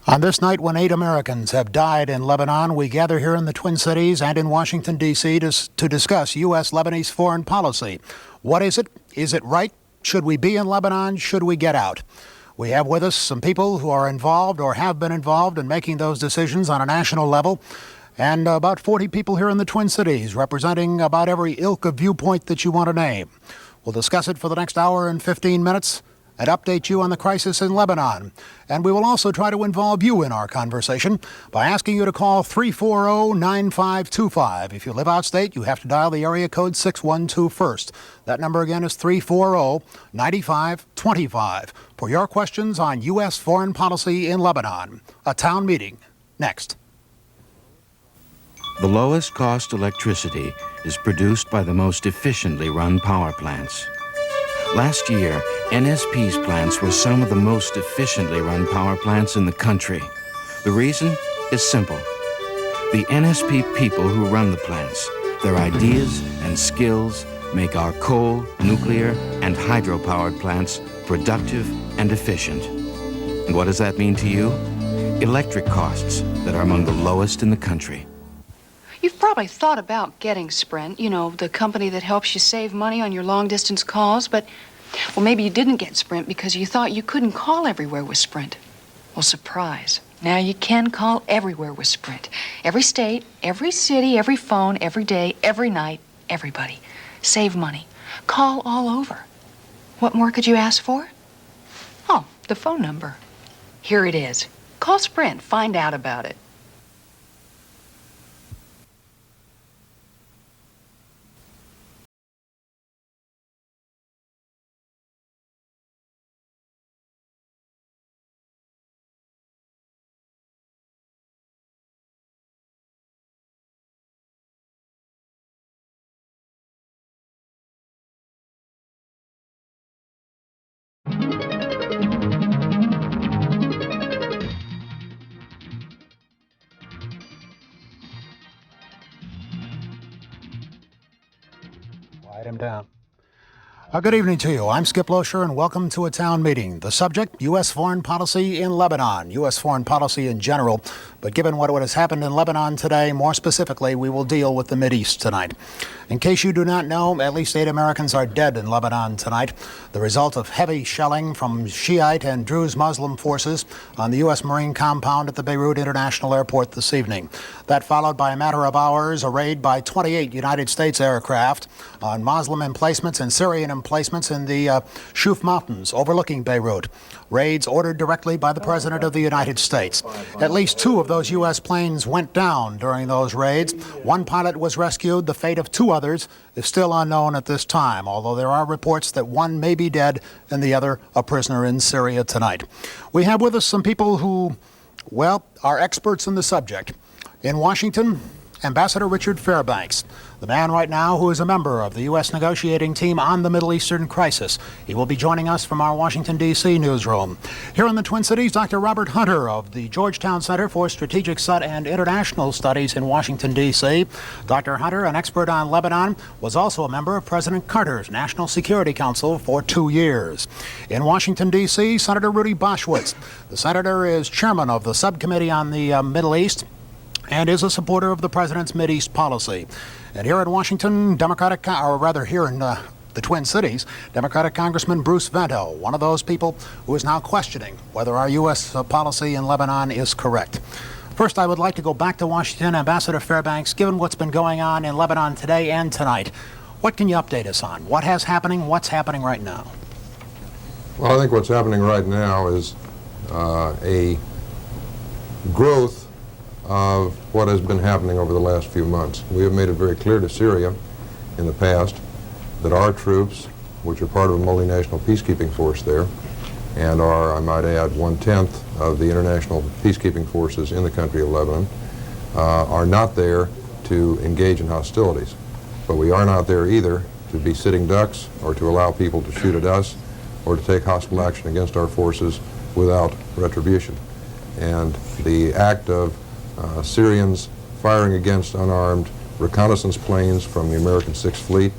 On this night when 8 Americans have died in Lebanon, we gather here in the Twin Cities and in Washington, D.C. to discuss U.S.-Lebanese foreign policy. What is it? Is it right? Should we be in Lebanon? Should we get out? We have with us some people who are involved or have been involved in making those decisions on a national level, and about 40 people here in the Twin Cities representing about every ilk of viewpoint that you want to name. We'll discuss it for the next hour and 15 minutes. And update you on the crisis in Lebanon. And we will also try to involve you in our conversation by asking you to call 340-9525. If you live outstate, you have to dial the area code 612 first. That number again is 340-9525 for your questions on U.S. foreign policy in Lebanon. A town meeting next. The lowest cost electricity is produced by the most efficiently run power plants. Last year, NSP's plants were some of the most efficiently run power plants in the country. The reason is simple. The NSP people who run the plants, their ideas and skills make our coal, nuclear, and hydro-powered plants productive and efficient. And what does that mean to you? Electric costs that are among the lowest in the country. You've probably thought about getting Sprint, you know, the company that helps you save money on your long-distance calls, but, well, maybe you didn't get Sprint because you thought you couldn't call everywhere with Sprint. Well, surprise. Now you can call everywhere with Sprint. Every state, every city, every phone, every day, every night, everybody. Save money. Call all over. What more could you ask for? Oh, the phone number. Here it is. Call Sprint. Find out about it. Quiet him down. Good evening to you. I'm Skip Loescher, and welcome to a town meeting. The subject, U.S. foreign policy in Lebanon, U.S. foreign policy in general. But given what has happened in Lebanon today, more specifically, we will deal with the Mideast tonight. In case you do not know, at least 8 Americans are dead in Lebanon tonight, the result of heavy shelling from Shiite and Druze Muslim forces on the U.S. Marine compound at the Beirut International Airport this evening. That followed by a matter of hours, a raid by 28 United States aircraft on Muslim emplacements and Syrian emplacements in the Shuf Mountains overlooking Beirut. Raids ordered directly by the President of the United States. At least 2 of those U.S. planes went down during those raids. 1 pilot was rescued. The fate of 2 others is still unknown at this time, although there are reports that 1 may be dead and the other a prisoner in Syria tonight. We have with us some people who, well, are experts in the subject. In Washington, Ambassador Richard Fairbanks, the man right now who is a member of the U.S. negotiating team on the Middle Eastern crisis. He will be joining us from our Washington, D.C. newsroom. Here in the Twin Cities, Dr. Robert Hunter of the Georgetown Center for Strategic and International Studies in Washington, D.C. Dr. Hunter, an expert on Lebanon, was also a member of President Carter's National Security Council for 2 years. In Washington, D.C., Senator Rudy Boschwitz. The senator is chairman of the subcommittee on the Middle East and is a supporter of the president's Mideast policy. And here in Washington, here in the Twin Cities, Democratic Congressman Bruce Vento, one of those people who is now questioning whether our U.S. policy in Lebanon is correct. First, I would like to go back to Washington. Ambassador Fairbanks, given what's been going on in Lebanon today and tonight, what can you update us on? What's happening right now? Well, I think what's happening right now is a growth of what has been happening over the last few months. We have made it very clear to Syria in the past that our troops, which are part of a multinational peacekeeping force there, and are, I might add, 1/10 of the international peacekeeping forces in the country of Lebanon, are not there to engage in hostilities. But we are not there either to be sitting ducks or to allow people to shoot at us or to take hostile action against our forces without retribution. And the act of Syrians firing against unarmed reconnaissance planes from the American 6th Fleet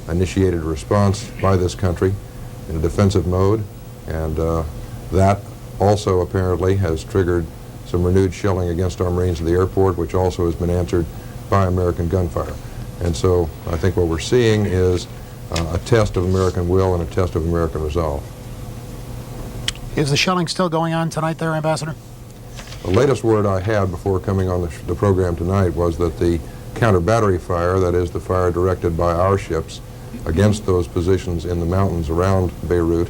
initiated a response by this country in a defensive mode, and that also apparently has triggered some renewed shelling against our Marines at the airport, which also has been answered by American gunfire. And so I think what we're seeing is a test of American will and a test of American resolve. Is the shelling still going on tonight there, Ambassador? The latest word I had before coming on the program tonight was that the counter-battery fire, that is the fire directed by our ships against those positions in the mountains around Beirut,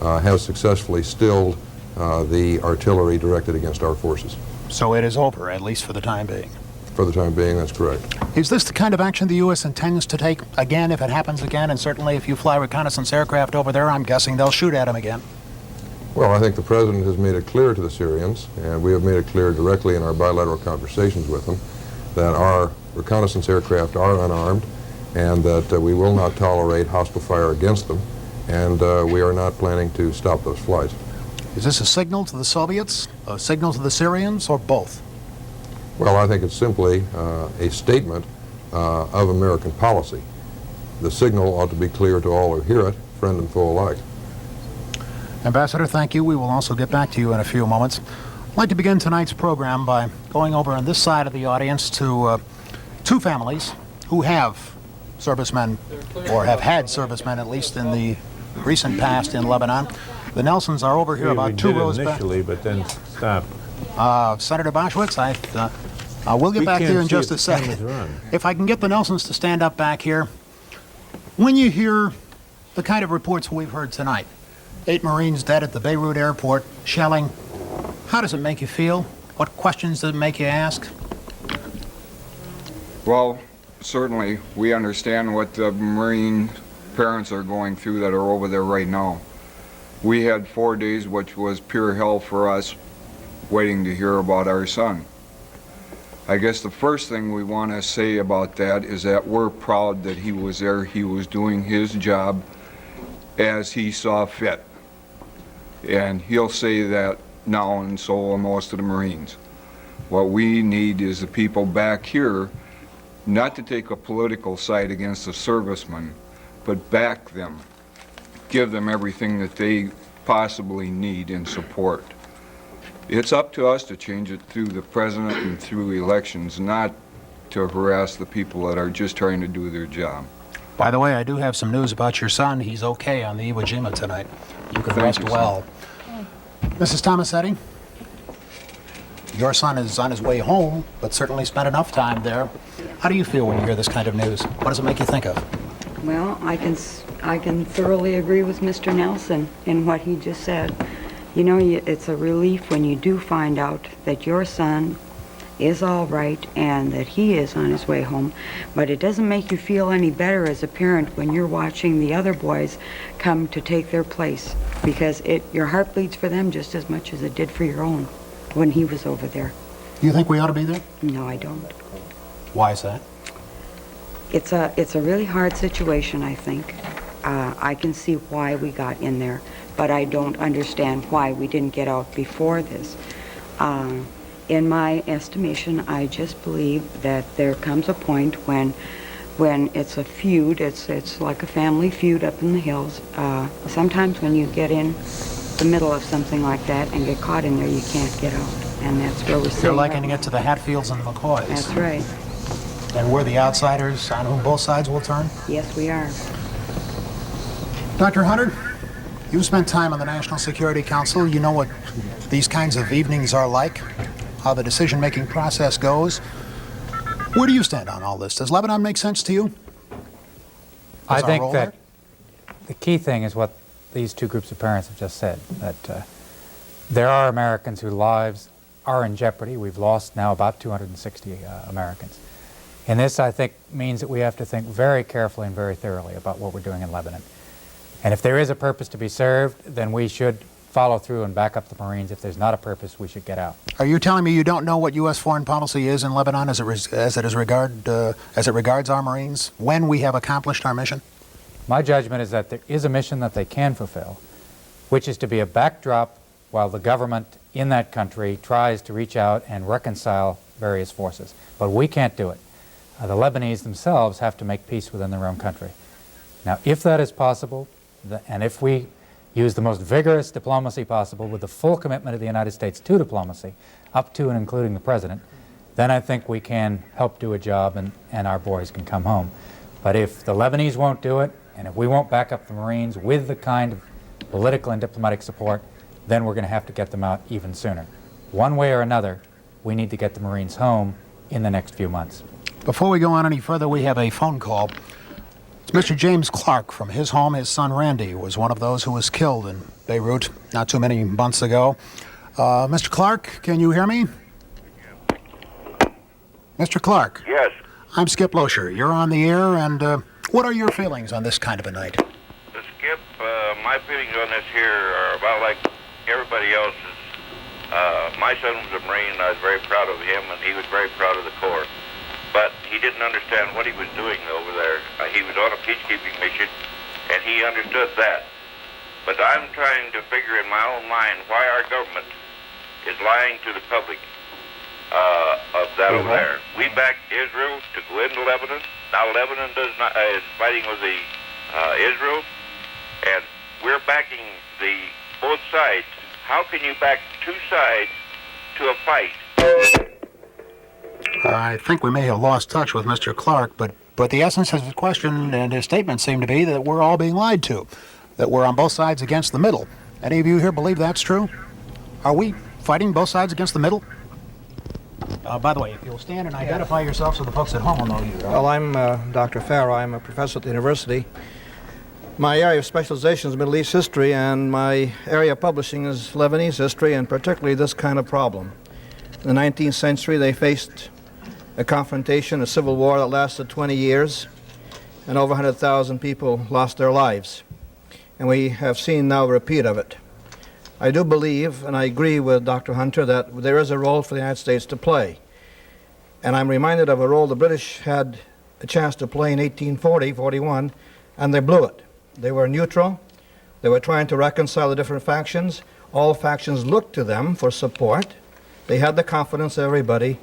has successfully stilled the artillery directed against our forces. So it is over, at least for the time being. For the time being, that's correct. Is this the kind of action the U.S. intends to take again if it happens again? And certainly if you fly reconnaissance aircraft over there, I'm guessing they'll shoot at them again. Well, I think the President has made it clear to the Syrians, and we have made it clear directly in our bilateral conversations with them, that our reconnaissance aircraft are unarmed and that we will not tolerate hostile fire against them, and we are not planning to stop those flights. Is this a signal to the Soviets, a signal to the Syrians, or both? Well, I think it's simply a statement of American policy. The signal ought to be clear to all who hear it, friend and foe alike. Ambassador, thank you. We will also get back to you in a few moments. I'd like to begin tonight's program by going over on this side of the audience to two families who have servicemen, or have had servicemen at least in the recent past in Lebanon. The Nelsons are over here about 2 rows back. Initially, but then stopped. Senator Boschwitz, we'll get back to you in just a second. If I can get the Nelsons to stand up back here. When you hear the kind of reports we've heard tonight, 8 Marines dead at the Beirut airport, shelling, how does it make you feel? What questions does it make you ask? Well, certainly we understand what the Marine parents are going through that are over there right now. We had 4 days, which was pure hell for us, waiting to hear about our son. I guess the first thing we want to say about that is that we're proud that he was there. He was doing his job as he saw fit. And he'll say that now, and so will most of the Marines. What we need is the people back here not to take a political side against the servicemen, but back them. Give them everything that they possibly need in support. It's up to us to change it through the president and through elections, not to harass the people that are just trying to do their job. By the way, I do have some news about your son. He's okay on the Iwo Jima tonight. You can rest well. Mrs. Tomasetti, your son is on his way home, but certainly spent enough time there. How do you feel when you hear this kind of news? What does it make you think of? Well, I can thoroughly agree with Mr. Nelson in what he just said. You know, it's a relief when you do find out that your son is all right and that he is on his way home, but it doesn't make you feel any better as a parent when you're watching the other boys come to take their place, because your heart bleeds for them just as much as it did for your own when he was over there. Do you think we ought to be there? No, I don't. Why is that? It's a really hard situation, I think. I can see why we got in there, but I don't understand why we didn't get out before this. In my estimation, I just believe that there comes a point when it's a feud, it's like a family feud up in the hills. Sometimes when you get in the middle of something like that and get caught in there, you can't get out, and that's where we're sitting. You're likening it to the Hatfields and the McCoys. That's right. And we're the outsiders on whom both sides will turn? Yes, we are. Dr. Hunter, you spent time on the National Security Council. You know what these kinds of evenings are like, how the decision-making process goes. Where do you stand on all this? Does Lebanon make sense to you? I think that the key thing is what these two groups of parents have just said, that there are Americans whose lives are in jeopardy. We've lost now about 260 Americans. And this, I think, means that we have to think very carefully and very thoroughly about what we're doing in Lebanon. And if there is a purpose to be served, then we should follow through and back up the Marines. If there's not a purpose, we should get out. Are you telling me you don't know what U.S. foreign policy is in Lebanon as it regards our Marines when we have accomplished our mission? My judgment is that there is a mission that they can fulfill, which is to be a backdrop while the government in that country tries to reach out and reconcile various forces. But we can't do it. The Lebanese themselves have to make peace within their own country. Now, if that is possible, and if we use the most vigorous diplomacy possible with the full commitment of the United States to diplomacy, up to and including the President, then I think we can help do a job and our boys can come home. But if the Lebanese won't do it, and if we won't back up the Marines with the kind of political and diplomatic support, then we're going to have to get them out even sooner. One way or another, we need to get the Marines home in the next few months. Before we go on any further, we have a phone call. It's Mr. James Clark from his home. His son Randy was one of those who was killed in Beirut not too many months ago. Mr. Clark, can you hear me? Mr. Clark. Yes. I'm Skip Loescher. You're on the air, and what are your feelings on this kind of a night? Skip, my feelings on this here are about like everybody else's. My son was a Marine, and I was very proud of him, and he was very proud of the Corps. But he didn't understand what he was doing over there. He was on a peacekeeping mission, and he understood that. But I'm trying to figure in my own mind why our government is lying to the public of that over there. We backed Israel to go into Lebanon. Now Lebanon is fighting with the Israel, and we're backing the both sides. How can you back two sides to a fight? I think we may have lost touch with Mr. Clark, but the essence of his question and his statement seem to be that we're all being lied to, that we're on both sides against the middle. Any of you here believe that's true? Are we fighting both sides against the middle? By the way, if you'll stand and identify yourself so the folks at home will know you. Well, I'm Dr. Farrow. I'm a professor at the university. My area of specialization is Middle East history, and my area of publishing is Lebanese history, and particularly this kind of problem. In the 19th century, they faced a confrontation, a civil war that lasted 20 years, and over 100,000 people lost their lives. And we have seen now a repeat of it. I do believe, and I agree with Dr. Hunter, that there is a role for the United States to play. And I'm reminded of a role the British had a chance to play in 1840-41, and they blew it. They were neutral. They were trying to reconcile the different factions. All factions looked to them for support. They had the confidence of everybody.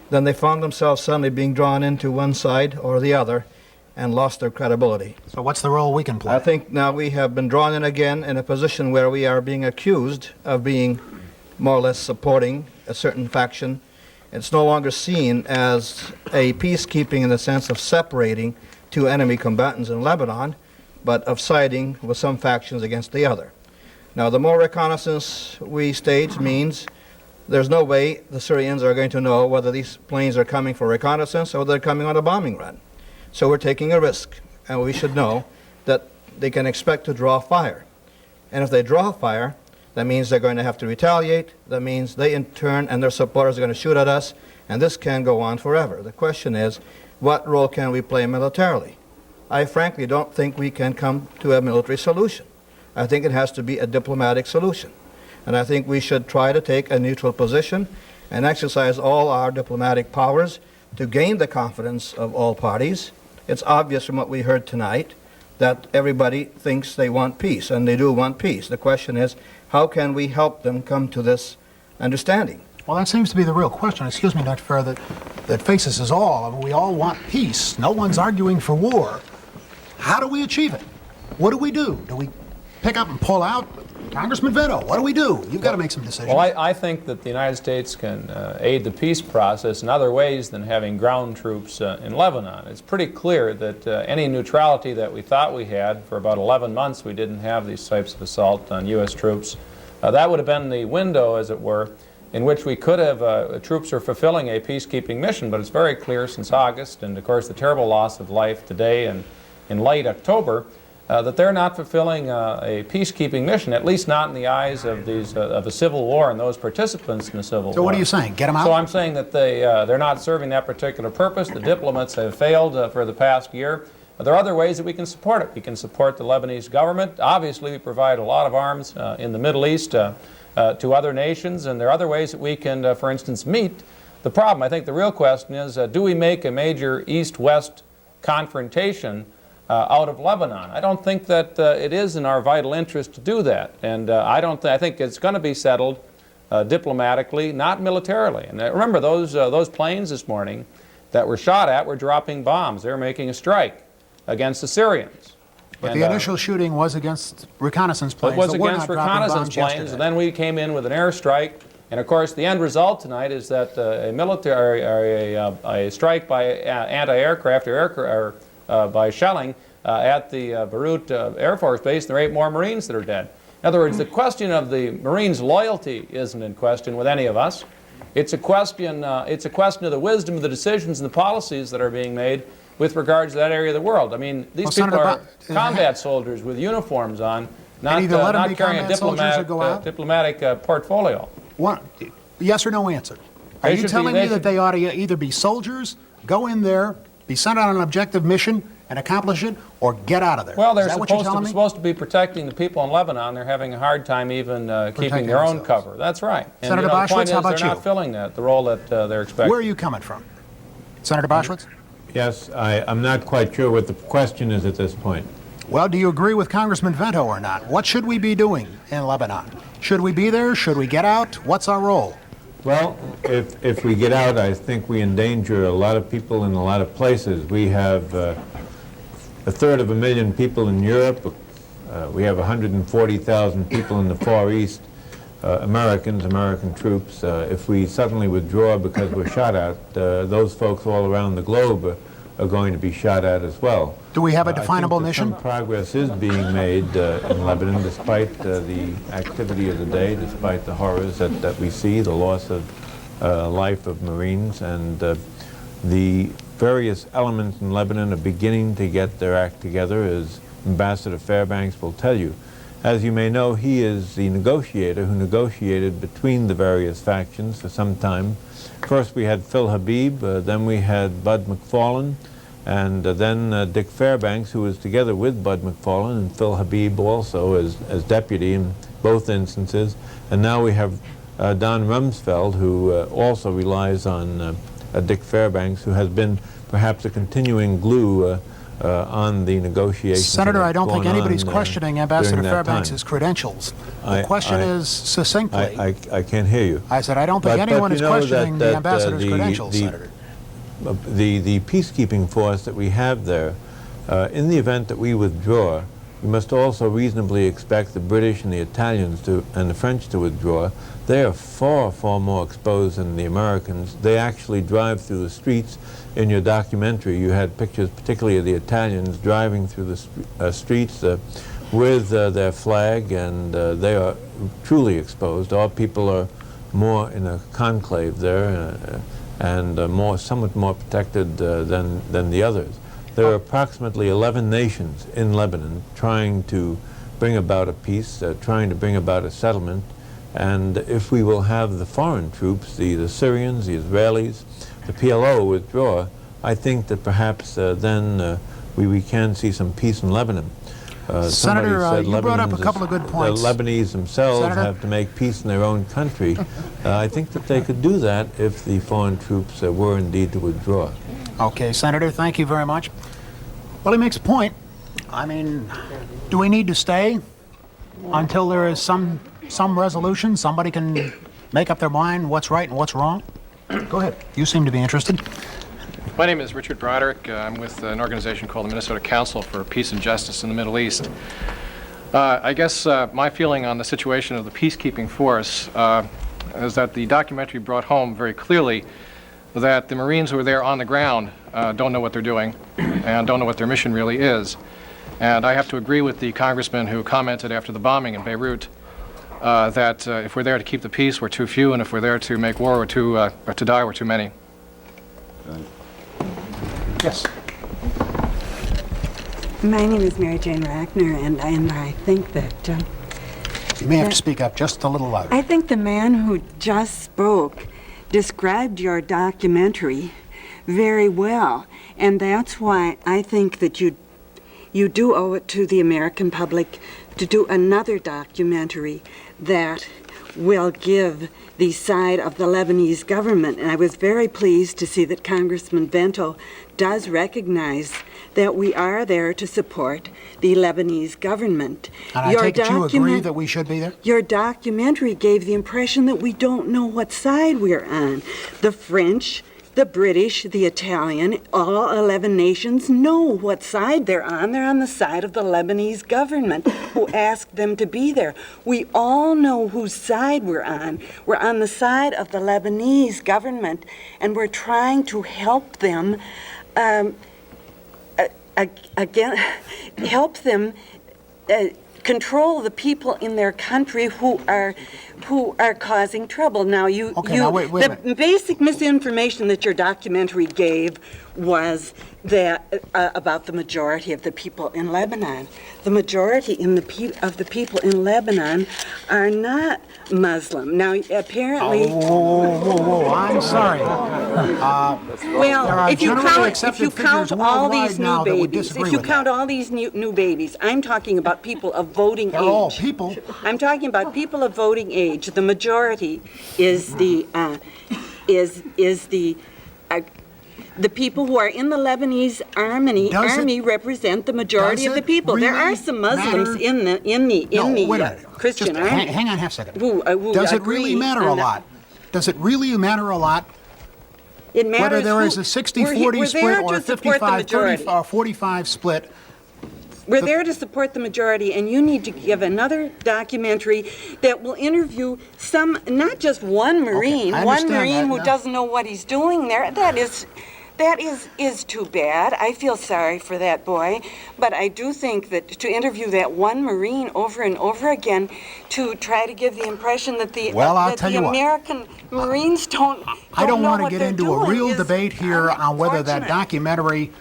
Then they found themselves suddenly being drawn into one side or the other and lost their credibility. So what's the role we can play? I think now we have been drawn in again in a position where we are being accused of being more or less supporting a certain faction. It's no longer seen as a peacekeeping in the sense of separating two enemy combatants in Lebanon, but of siding with some factions against the other. Now, the more reconnaissance we stage means there's no way the Syrians are going to know whether these planes are coming for reconnaissance or they're coming on a bombing run. So we're taking a risk, and we should know that they can expect to draw fire. And if they draw fire, that means they're going to have to retaliate. That means they, in turn, and their supporters are going to shoot at us, and this can go on forever. The question is, what role can we play militarily? I frankly don't think we can come to a military solution. I think it has to be a diplomatic solution. And I think we should try to take a neutral position and exercise all our diplomatic powers to gain the confidence of all parties. It's obvious from what we heard tonight that everybody thinks they want peace, and they do want peace. The question is, how can we help them come to this understanding? Well, that seems to be the real question, excuse me, Dr. Farrow, that faces us all. I mean, we all want peace. No one's arguing for war. How do we achieve it? What do we do? Do we pick up and pull out? Congressman Veto, what do we do? You've got to make some decisions. Well, I think that the United States can aid the peace process in other ways than having ground troops in Lebanon. It's pretty clear that any neutrality that we thought we had, for about 11 months we didn't have these types of assault on U.S. troops. That would have been the window, as it were, in which we could have, troops are fulfilling a peacekeeping mission, but it's very clear since August, and of course the terrible loss of life today and in late October, that they're not fulfilling a peacekeeping mission, at least not in the eyes of these of the civil war and those participants in the civil war. So what are you saying? Get them out? So I'm saying that they're not serving that particular purpose. The diplomats have failed for the past year. There are other ways that we can support it. We can support the Lebanese government. Obviously, we provide a lot of arms in the Middle East to other nations, and there are other ways that we can, for instance, meet the problem. I think the real question is, do we make a major East-West confrontation out of Lebanon? I don't think that it is in our vital interest to do that, and I think it's going to be settled diplomatically, not militarily. And remember, those planes this morning that were shot at were dropping bombs. They were making a strike against the Syrians. But the initial shooting was against reconnaissance planes. It was that were against not dropping reconnaissance bombs planes, yesterday. and then we came in with an airstrike. And of course, the end result tonight is that a strike by anti-aircraft or by shelling at the Beirut Air Force Base, there are 8 more Marines that are dead. In other words, the question of the Marines' loyalty isn't in question with any of us. It's a question of the wisdom of the decisions and the policies that are being made with regards to that area of the world. I mean, these people are combat soldiers with uniforms on, not carrying a diplomatic portfolio. Yes or no answer. Are you telling me that they ought to either be soldiers, go in there, be sent on an objective mission, and accomplish it, or get out of there? Well, they're supposed to be protecting the people in Lebanon. They're having a hard time even keeping their own cover. That's right. And Senator Boschwitz, the point is how about they're not filling the role that they're expecting. Where are you coming from? Senator Boschwitz? Yes, I'm not quite sure what the question is at this point. Well, do you agree with Congressman Vento or not? What should we be doing in Lebanon? Should we be there? Should we get out? What's our role? Well, if we get out, I think we endanger a lot of people in a lot of places. We have 1/3 people in Europe. We have 140,000 people in the Far East, American troops. If we suddenly withdraw because we're shot at, those folks all around the globe are going to be shot at as well. Do we have a definable I think that mission? some progress is being made in Lebanon, despite the activity of the day, despite the horrors that we see, the loss of life of Marines, and the various elements in Lebanon are beginning to get their act together, as Ambassador Fairbanks will tell you. As you may know, he is the negotiator who negotiated between the various factions for some time. First we had Phil Habib, then we had Bud McFarlane, and then Dick Fairbanks, who was together with Bud McFarlane and Phil Habib also as deputy in both instances. And now we have Don Rumsfeld, who also relies on Dick Fairbanks, who has been perhaps a continuing glue on the negotiations. Senator, I don't think anybody's questioning Ambassador Fairbanks' credentials. The question is succinctly. I can't hear you. I said I don't think anyone is questioning the ambassador's credentials, Senator. The peacekeeping force that we have there, in the event that we withdraw, we must also reasonably expect the British and the Italians and the French to withdraw. They are far, far more exposed than the Americans. They actually drive through the streets. In your documentary, you had pictures, particularly of the Italians, driving through the streets with their flag, and they are truly exposed. Our people are more in a conclave there, and somewhat more protected than the others. There are approximately 11 nations in Lebanon trying to bring about a peace, trying to bring about a settlement, and if we will have the foreign troops, the Syrians, the Israelis, the PLO withdraw, I think that perhaps then we can see some peace in Lebanon. Senator, you brought up a couple of good points. The Lebanese themselves have to make peace in their own country. I think that they could do that if the foreign troops were indeed to withdraw. Okay, Senator, thank you very much. Well, he makes a point. I mean, do we need to stay until there is some resolution? Somebody can make up their mind what's right and what's wrong? Go ahead. You seem to be interested. My name is Richard Broderick. I'm with an organization called the Minnesota Council for Peace and Justice in the Middle East. I guess my feeling on the situation of the peacekeeping force is that the documentary brought home very clearly that the Marines who are there on the ground don't know what they're doing and don't know what their mission really is. And I have to agree with the congressman who commented after the bombing in Beirut that if we're there to keep the peace, we're too few, and if we're there to make war, or to die, we're too many. Yes. My name is Mary Jane Rackner, and I think that... you may have to speak up just a little louder. I think the man who just spoke described your documentary very well, and that's why I think that you do owe it to the American public to do another documentary that will give the side of the Lebanese government. And I was very pleased to see that Congressman Vento does recognize that we are there to support the Lebanese government. And I take it you agree that we should be there? Your documentary gave the impression that we don't know what side we're on. The French The British, the Italian, all 11 nations know what side they're on. They're on the side of the Lebanese government who asked them to be there. We all know whose side we're on. We're on the side of the Lebanese government, and we're trying to help them, control the people in their country who are causing trouble. Now, Wait a minute. the basic misinformation that your documentary gave was that about the majority of the people in Lebanon. The majority of the people in Lebanon are not Muslim. Now, apparently. Whoa! I'm sorry. Well, if you count all these new babies, all these new babies, I'm talking about people of voting age. They're all people. I'm talking about people of voting age. The majority is the people who are in the Lebanese army represent the majority of the people. There are some Muslims in the Christian army. Hang on half a second. Does it really matter a lot? Does it really matter a lot? It matters whether there is a 60-40 split or a 55-45 split. We're there to support the majority, and you need to give another documentary that will interview not just one Marine, who doesn't know what he's doing there. That is too bad. I feel sorry for that boy, but I do think that to interview that one Marine over and over again to try to give the impression that the American Marines don't I don't want to what get they're into a real doing debate here on whether that documentary,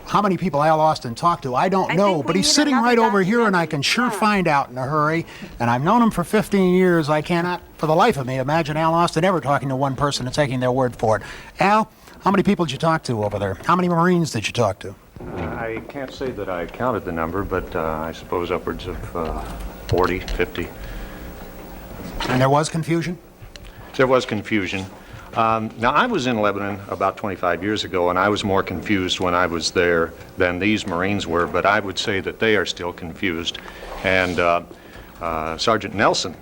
how many people Al Austin talked to, I don't know, but he's sitting right over here and I can sure find out in a hurry. And I've known him for 15 years. I cannot, for the life of me, imagine Al Austin ever talking to one person and taking their word for it. Al, how many people did you talk to over there? How many Marines did you talk to? I can't say that I counted the number, but I suppose upwards of 40, 50. And there was confusion? There was confusion. Now, I was in Lebanon about 25 years ago, and I was more confused when I was there than these Marines were, but I would say that they are still confused. And Sergeant Nelson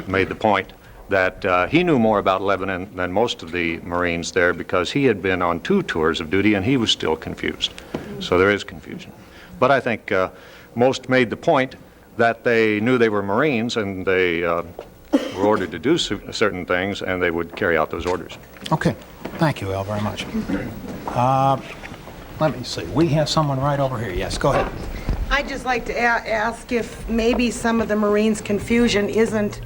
made the point that he knew more about Lebanon than most of the Marines there because he had been on 2 tours of duty and he was still confused. So there is confusion. But I think most made the point that they knew they were Marines and they were ordered to do certain things, and they would carry out those orders. Okay. Thank you, Al, very much. Let me see. We have someone right over here. Yes, go ahead. I'd just like to ask if maybe some of the Marines' confusion isn't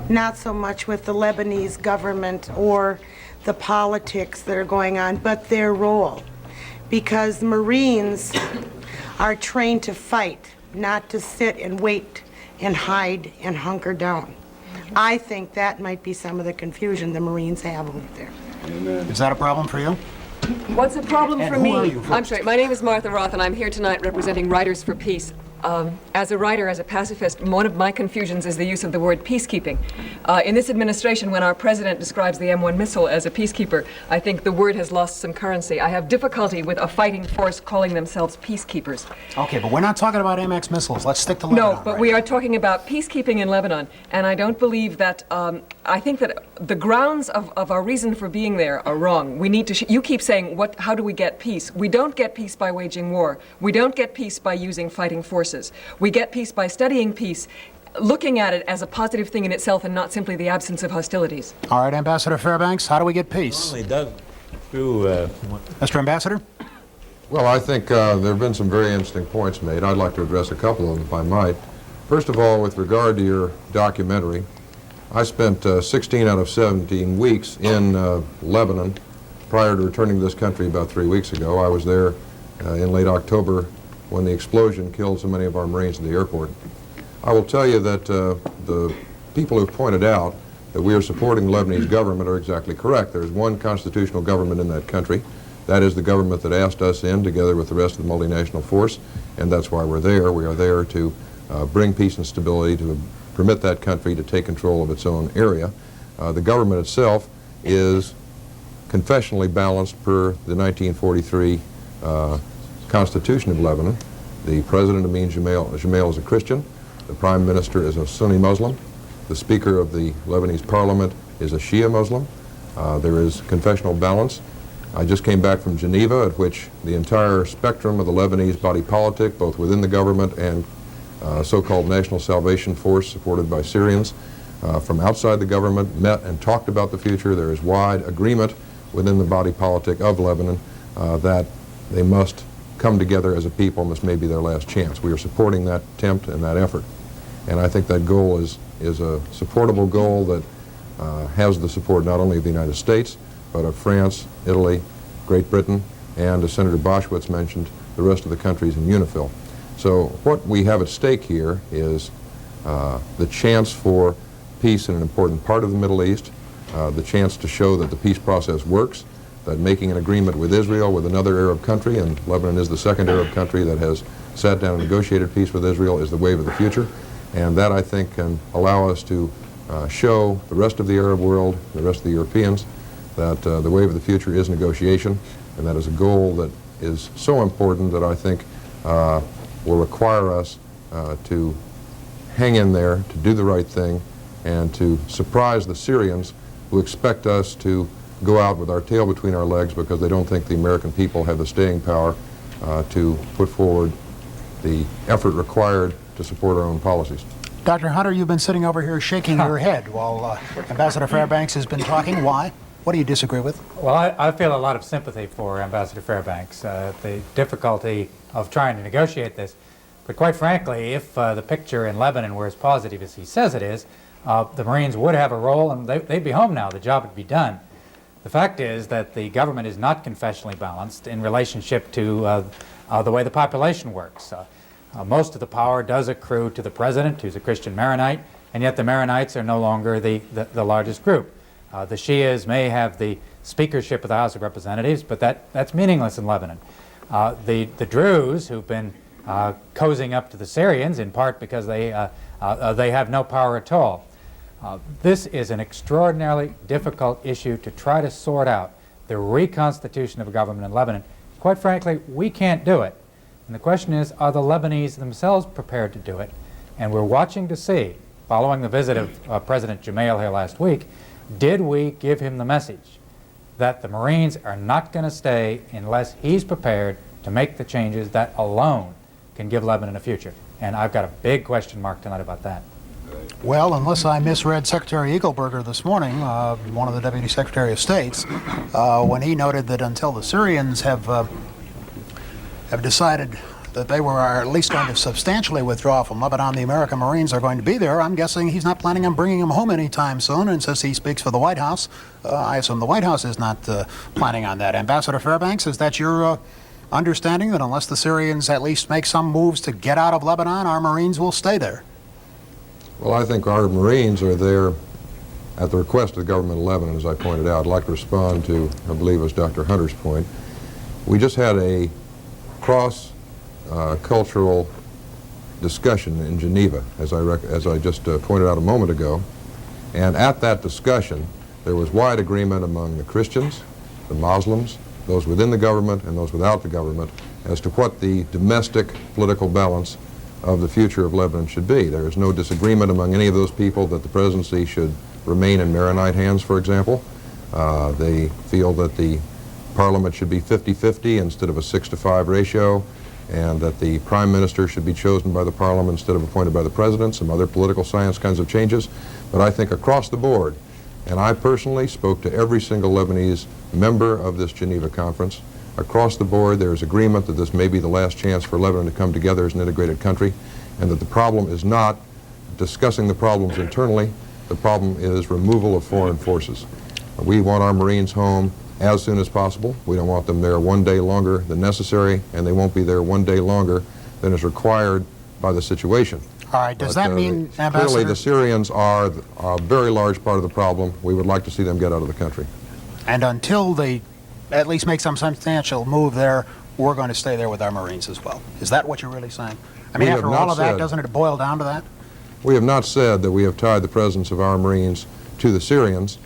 not so much with the Lebanese government or the politics that are going on, but their role. Because Marines are trained to fight, not to sit and wait and hide and hunker down. I think that might be some of the confusion the Marines have over there. Amen. Is that a problem for you? What's a problem for me? Who are you? I'm sorry, my name is Martha Roth, and I'm here tonight representing Writers for Peace. As a writer, as a pacifist, one of my confusions is the use of the word peacekeeping. In this administration, when our president describes the M1 missile as a peacekeeper, I think the word has lost some currency. I have difficulty with a fighting force calling themselves peacekeepers. Okay, but we're not talking about MX missiles. Let's stick to Lebanon. No, but we are talking about peacekeeping in Lebanon, and I don't believe that, I think that the grounds of our reason for being there are wrong. We need to, you keep saying, how do we get peace? We don't get peace by waging war. We don't get peace by using fighting forces. We get peace by studying peace, looking at it as a positive thing in itself and not simply the absence of hostilities. All right, Ambassador Fairbanks, how do we get peace? Mr. Ambassador? Well, I think there have been some very interesting points made. I'd like to address a couple of them, if I might. First of all, with regard to your documentary, I spent 16 out of 17 weeks in Lebanon prior to returning to this country about 3 weeks ago. I was there in late October when the explosion killed so many of our Marines at the airport. I will tell you that the people who pointed out that we are supporting the Lebanese government are exactly correct. There's one constitutional government in that country. That is the government that asked us in together with the rest of the multinational force, and that's why we're there. We are there to bring peace and stability, to permit that country to take control of its own area. The government itself is confessionally balanced per the 1943 Constitution of Lebanon. The president, Amin Gemayel, is a Christian. The prime minister is a Sunni Muslim. The speaker of the Lebanese parliament is a Shia Muslim. There is confessional balance. I just came back from Geneva, at which the entire spectrum of the Lebanese body politic, both within the government and so-called National Salvation Force supported by Syrians, from outside the government, met and talked about the future. There is wide agreement within the body politic of Lebanon that they must come together as a people, and this may be their last chance. We are supporting that attempt and that effort. And I think that goal is a supportable goal that has the support not only of the United States, but of France, Italy, Great Britain, and as Senator Boschwitz mentioned, the rest of the countries in UNIFIL. So what we have at stake here is the chance for peace in an important part of the Middle East, the chance to show that the peace process works, that making an agreement with Israel, with another Arab country, and Lebanon is the second Arab country that has sat down and negotiated peace with Israel, is the wave of the future. And that, I think, can allow us to show the rest of the Arab world, the rest of the Europeans, that the wave of the future is negotiation, and that is a goal that is so important that I think will require us to hang in there, to do the right thing, and to surprise the Syrians who expect us to go out with our tail between our legs because they don't think the American people have the staying power to put forward the effort required to support our own policies. Dr. Hunter, you've been sitting over here shaking your head while Ambassador Fairbanks has been talking. Why? What do you disagree with? Well, I feel a lot of sympathy for Ambassador Fairbanks, the difficulty of trying to negotiate this. But quite frankly, if the picture in Lebanon were as positive as he says it is, the Marines would have a role and they'd be home now. The job would be done. The fact is that the government is not confessionally balanced in relationship to the way the population works. Most of the power does accrue to the president, who's a Christian Maronite, and yet the Maronites are no longer the largest group. The Shias may have the speakership of the House of Representatives, but that's meaningless in Lebanon. The Druze, who've been cozying up to the Syrians, in part because they have no power at all. This is an extraordinarily difficult issue to try to sort out. The reconstitution of a government in Lebanon, quite frankly, we can't do it. And the question is, are the Lebanese themselves prepared to do it? And we're watching to see, following the visit of President Gemayel here last week, did we give him the message that the Marines are not going to stay unless he's prepared to make the changes that alone can give Lebanon a future? And I've got a big question mark tonight about that. Well, unless I misread Secretary Eagleberger this morning, one of the Deputy Secretary of States, when he noted that until the Syrians have decided that they were at least going to substantially withdraw from Lebanon, the American Marines are going to be there. I'm guessing he's not planning on bringing them home anytime soon, and since he speaks for the White House, I assume the White House is not planning on that. Ambassador Fairbanks, is that your understanding, that unless the Syrians at least make some moves to get out of Lebanon, our Marines will stay there? Well, I think our Marines are there at the request of the government of Lebanon, as I pointed out. I'd like to respond to, I believe it was Dr. Hunter's point. We just had a cross-cultural discussion in Geneva, as I just pointed out a moment ago. And at that discussion, there was wide agreement among the Christians, the Muslims, those within the government and those without the government, as to what the domestic political balance of the future of Lebanon should be. There is no disagreement among any of those people that the presidency should remain in Maronite hands, for example. They feel that the parliament should be 50-50 instead of a 6-to-5 ratio, and that the prime minister should be chosen by the parliament instead of appointed by the president, some other political science kinds of changes. But I think across the board, and I personally spoke to every single Lebanese member of this Geneva conference, across the board there is agreement that this may be the last chance for Lebanon to come together as an integrated country, and that the problem is not discussing the problems internally, the problem is removal of foreign forces. We want our Marines home as soon as possible. We don't want them there one day longer than necessary, and they won't be there one day longer than is required by the situation. All right, does that mean, Ambassador? Clearly the Syrians are a very large part of the problem. We would like to see them get out of the country. And until they at least make some substantial move there, we're going to stay there with our Marines as well. Is that what you're really saying? I mean, after all of that, doesn't it boil down to that? We have not said that we have tied the presence of our Marines to the Syrians.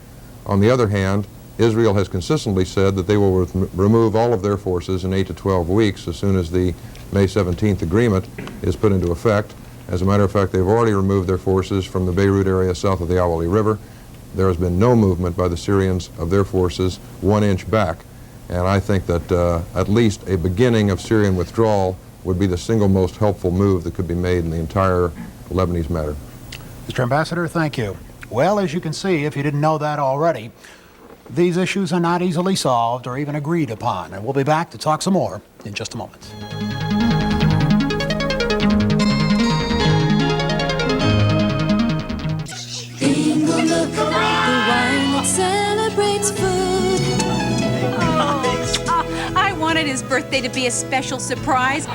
On the other hand, Israel has consistently said that they will remove all of their forces in 8 to 12 weeks as soon as the May 17th agreement is put into effect. As a matter of fact, they've already removed their forces from the Beirut area south of the Awali River. There has been no movement by the Syrians of their forces 1 inch back. and I think that at least a beginning of Syrian withdrawal would be the single most helpful move that could be made in the entire Lebanese matter. Mr. Ambassador, thank you. Well, as you can see, if you didn't know that already, these issues are not easily solved or even agreed upon, and we'll be back to talk some more in just a moment. The wine that celebrates food. I wanted his birthday to be a special surprise,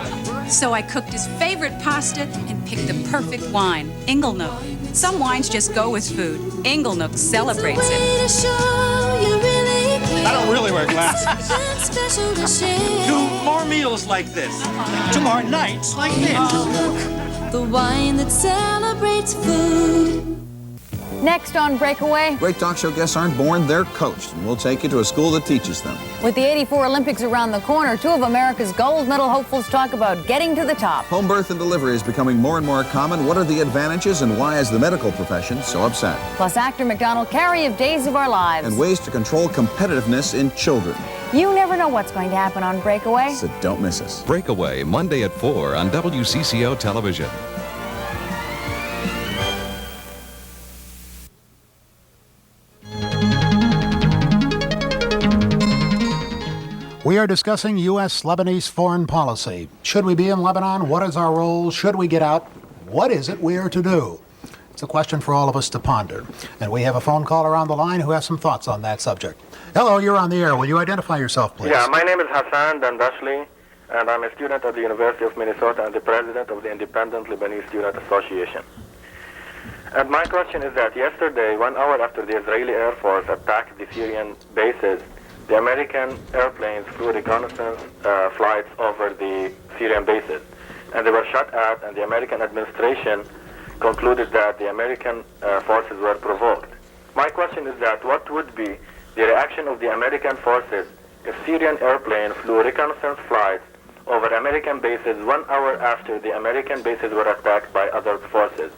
so I cooked his favorite pasta and picked the perfect wine, Inglenook. Some wines just go with food. Inglenook celebrates it. I don't really wear glasses. Do more meals like this. 2 more nights like this. the wine that celebrates food. Next on Breakaway. Great talk show guests aren't born, they're coached, and we'll take you to a school that teaches them. With the '84 Olympics around the corner, 2 of America's gold medal hopefuls talk about getting to the top. Home birth and delivery is becoming more and more common. What are the advantages and why is the medical profession so upset? Plus actor McDonald Carey of Days of Our Lives. And ways to control competitiveness in children. You never know what's going to happen on Breakaway. So don't miss us. Breakaway, Monday at 4 on WCCO Television. We are discussing U.S.-Lebanese foreign policy. Should we be in Lebanon? What is our role? Should we get out? What is it we are to do? It's a question for all of us to ponder. And we have a phone caller on the line who has some thoughts on that subject. Hello, you're on the air. Will you identify yourself, please? Yeah, my name is Hassan Dandashli, and I'm a student at the University of Minnesota and the president of the Independent Lebanese Student Association. And my question is that yesterday, 1 hour after the Israeli Air Force attacked the Syrian bases, the American airplanes flew reconnaissance flights over the Syrian bases, and they were shot at, and the American administration concluded that the American forces were provoked. My question is that what would be the reaction of the American forces if Syrian airplane flew reconnaissance flights over American bases 1 hour after the American bases were attacked by other forces?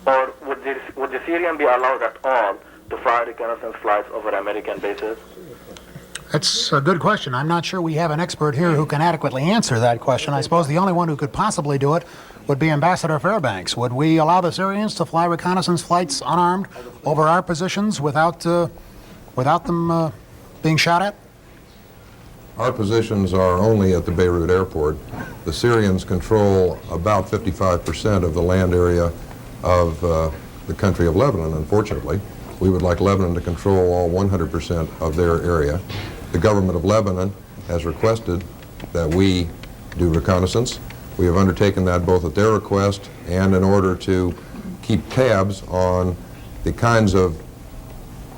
Or would the Syrian be allowed at all to fly reconnaissance flights over American bases? That's a good question. I'm not sure we have an expert here who can adequately answer that question. I suppose the only one who could possibly do it would be Ambassador Fairbanks. Would we allow the Syrians to fly reconnaissance flights unarmed over our positions without them being shot at? Our positions are only at the Beirut airport. The Syrians control about 55% of the land area of the country of Lebanon, unfortunately. We would like Lebanon to control all 100% of their area. The government of Lebanon has requested that we do reconnaissance. We have undertaken that both at their request and in order to keep tabs on the kinds of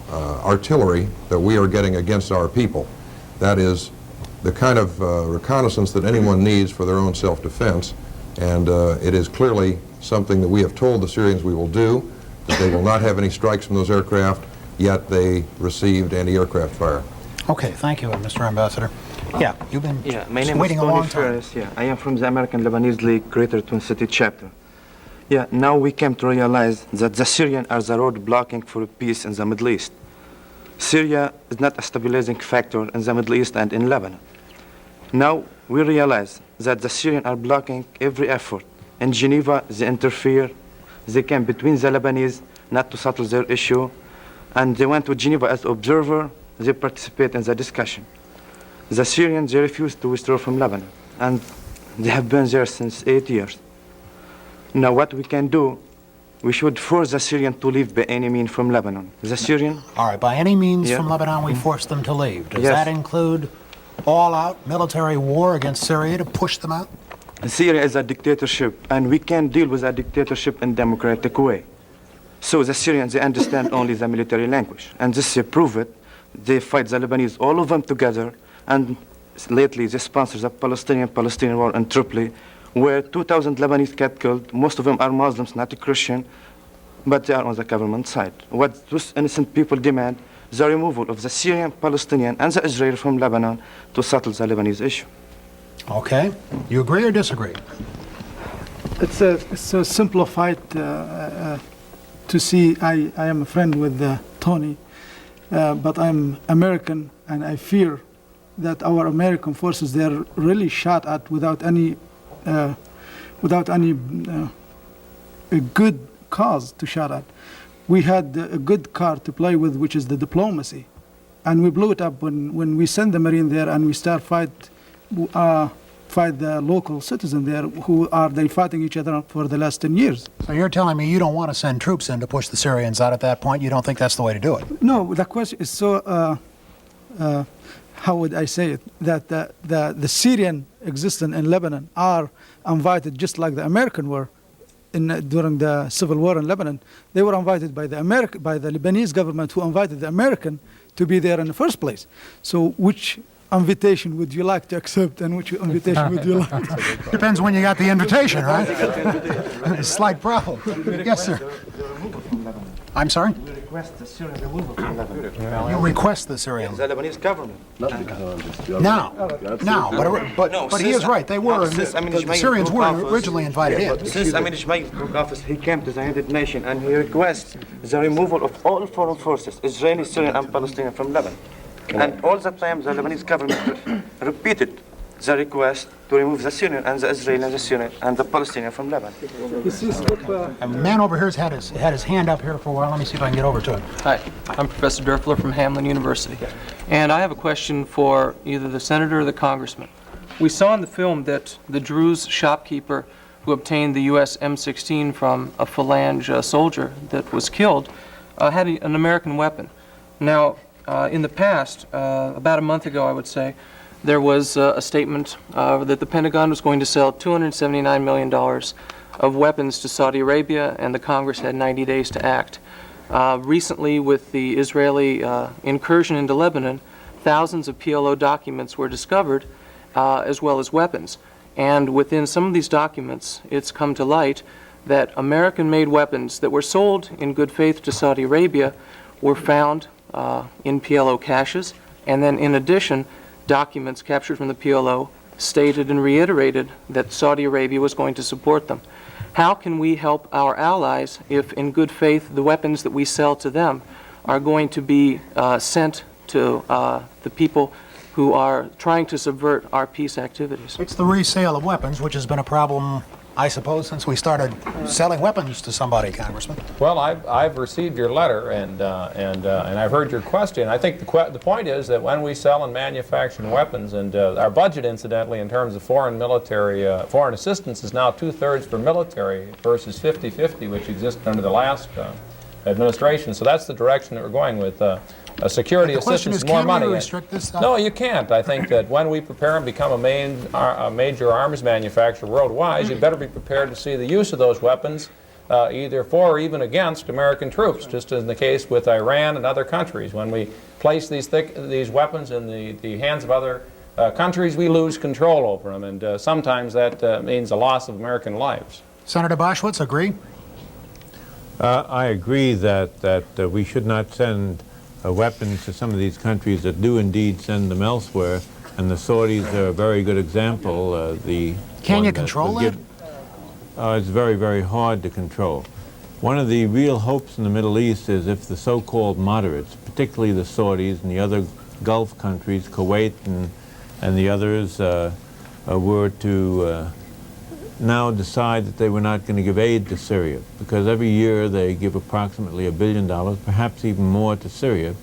artillery that we are getting against our people. That is the kind of reconnaissance that anyone needs for their own self-defense, and it is clearly something that we have told the Syrians we will do, that they will not have any strikes from those aircraft, yet they received anti-aircraft fire. Okay, thank you, Mr. Ambassador. Yeah, you've been my name waiting is a Tony long time. Ferris. I am from the American Lebanese League Greater Twin City chapter. Now we came to realize that the Syrians are the road blocking for peace in the Middle East. Syria is not a stabilizing factor in the Middle East and in Lebanon. Now we realize that the Syrians are blocking every effort. In Geneva, they interfere. They came between the Lebanese not to settle their issue, and they went to Geneva as observer. They participate in the discussion. The Syrians, they refuse to withdraw from Lebanon, and they have been there since 8 years. Now what we can do, we should force the Syrians to leave by any means from Lebanon. The Syrian... All right, by any means from Lebanon, we force them to leave. Does that include all-out military war against Syria to push them out? Syria is a dictatorship, and we can't deal with a dictatorship in a democratic way. So the Syrians, they understand only the military language, and this they prove it. They fight the Lebanese, all of them together, and lately they sponsor the Palestinian war in Tripoli, where 2,000 Lebanese get killed. Most of them are Muslims, not Christian, but they are on the government side. What those innocent people demand, the removal of the Syrian, Palestinian, and the Israeli from Lebanon to settle the Lebanese issue. Okay. You agree or disagree? It's a simplified to see. I am a friend with Tony, but I'm American, and I fear that our American forces, they're really shot at without any a good cause to shoot at. We had a good card to play with, which is the diplomacy, and we blew it up when we send the Marine there and we start fight the local citizen there who are they fighting each other for the last 10 years. So you're telling me you don't want to send troops in to push the Syrians out at that point? You don't think that's the way to do it? No, the question is so, how would I say it, that the Syrian existence in Lebanon are invited just like the American were during the civil war in Lebanon. They were invited by the Lebanese government, who invited the American to be there in the first place. So which invitation would you like to accept, and which invitation would you like to... Depends when you got the invitation, right? A slight problem. Yes, sir. I'm sorry? We request the Syrian removal from Lebanon. You request the Syrian. The Lebanese government. But he is right. They were. The Syrians were originally invited in. Since Amin Jmail took office, he came to the United Nations and he requests the removal of all foreign forces, Israeli, Syrian, and Palestinian, from Lebanon. And all the time, the Lebanese government repeated the request to remove the Syrian and the Israeli and the Syrian and the Palestinian from Lebanon. A man over here has had his hand up here for a while. Let me see if I can get over to him. Hi, I'm Professor Derfler from Hamlin University. And I have a question for either the senator or the congressman. We saw in the film that the Druze shopkeeper who obtained the U.S. M16 from a Phalange soldier that was killed had an American weapon. Now, in the past, about a month ago, I would say, there was a statement that the Pentagon was going to sell $279 million of weapons to Saudi Arabia, and the Congress had 90 days to act. Recently, with the Israeli incursion into Lebanon, thousands of PLO documents were discovered, as well as weapons. And within some of these documents, it's come to light that American-made weapons that were sold in good faith to Saudi Arabia were found in PLO caches, and then in addition, documents captured from the PLO stated and reiterated that Saudi Arabia was going to support them. How can we help our allies if, in good faith, the weapons that we sell to them are going to be sent to the people who are trying to subvert our peace activities? It's the resale of weapons, which has been a problem, I suppose, since we started selling weapons to somebody, Congressman. Well, I've received your letter and I've heard your question. I think the point is that when we sell and manufacture weapons, and our budget, incidentally, in terms of foreign assistance is now 2/3 for military versus 50-50, which existed under the last administration. So that's the direction that we're going with. Security assistance, more money. Can we restrict this stuff? No, you can't. I think that when we prepare and become a major arms manufacturer worldwide, you better be prepared to see the use of those weapons, either for or even against American troops, just as in the case with Iran and other countries. When we place these weapons in the hands of other countries, we lose control over them, and sometimes that means a loss of American lives. Senator Boschwitz, agree? I agree that we should not send weapons to some of these countries that do indeed send them elsewhere, and the Saudis are a very good example. Can you control that? It's very, very hard to control. One of the real hopes in the Middle East is if the so-called moderates, particularly the Saudis and the other Gulf countries, Kuwait and the others, were to now decide that they were not going to give aid to Syria, because every year they give approximately $1 billion, perhaps even more, to Syria,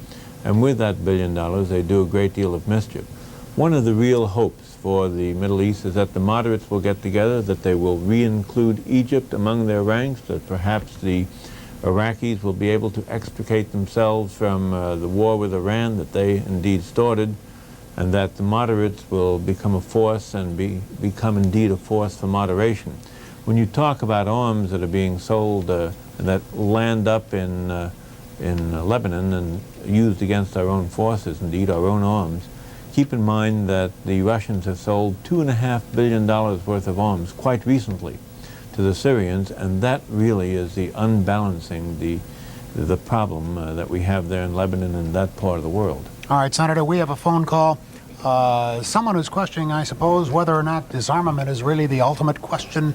and with that $1 billion they do a great deal of mischief. One of the real hopes for the Middle East is that the moderates will get together, that they will re-include Egypt among their ranks, that perhaps the Iraqis will be able to extricate themselves from the war with Iran that they indeed started, and that the moderates will become a force and become indeed a force for moderation. When you talk about arms that are being sold and that land up in Lebanon and used against our own forces, indeed our own arms, keep in mind that the Russians have sold $2.5 billion worth of arms quite recently to the Syrians, and that really is the unbalancing the problem that we have there in Lebanon and that part of the world. All right, Senator, we have a phone call. Someone who's questioning, I suppose, whether or not disarmament is really the ultimate question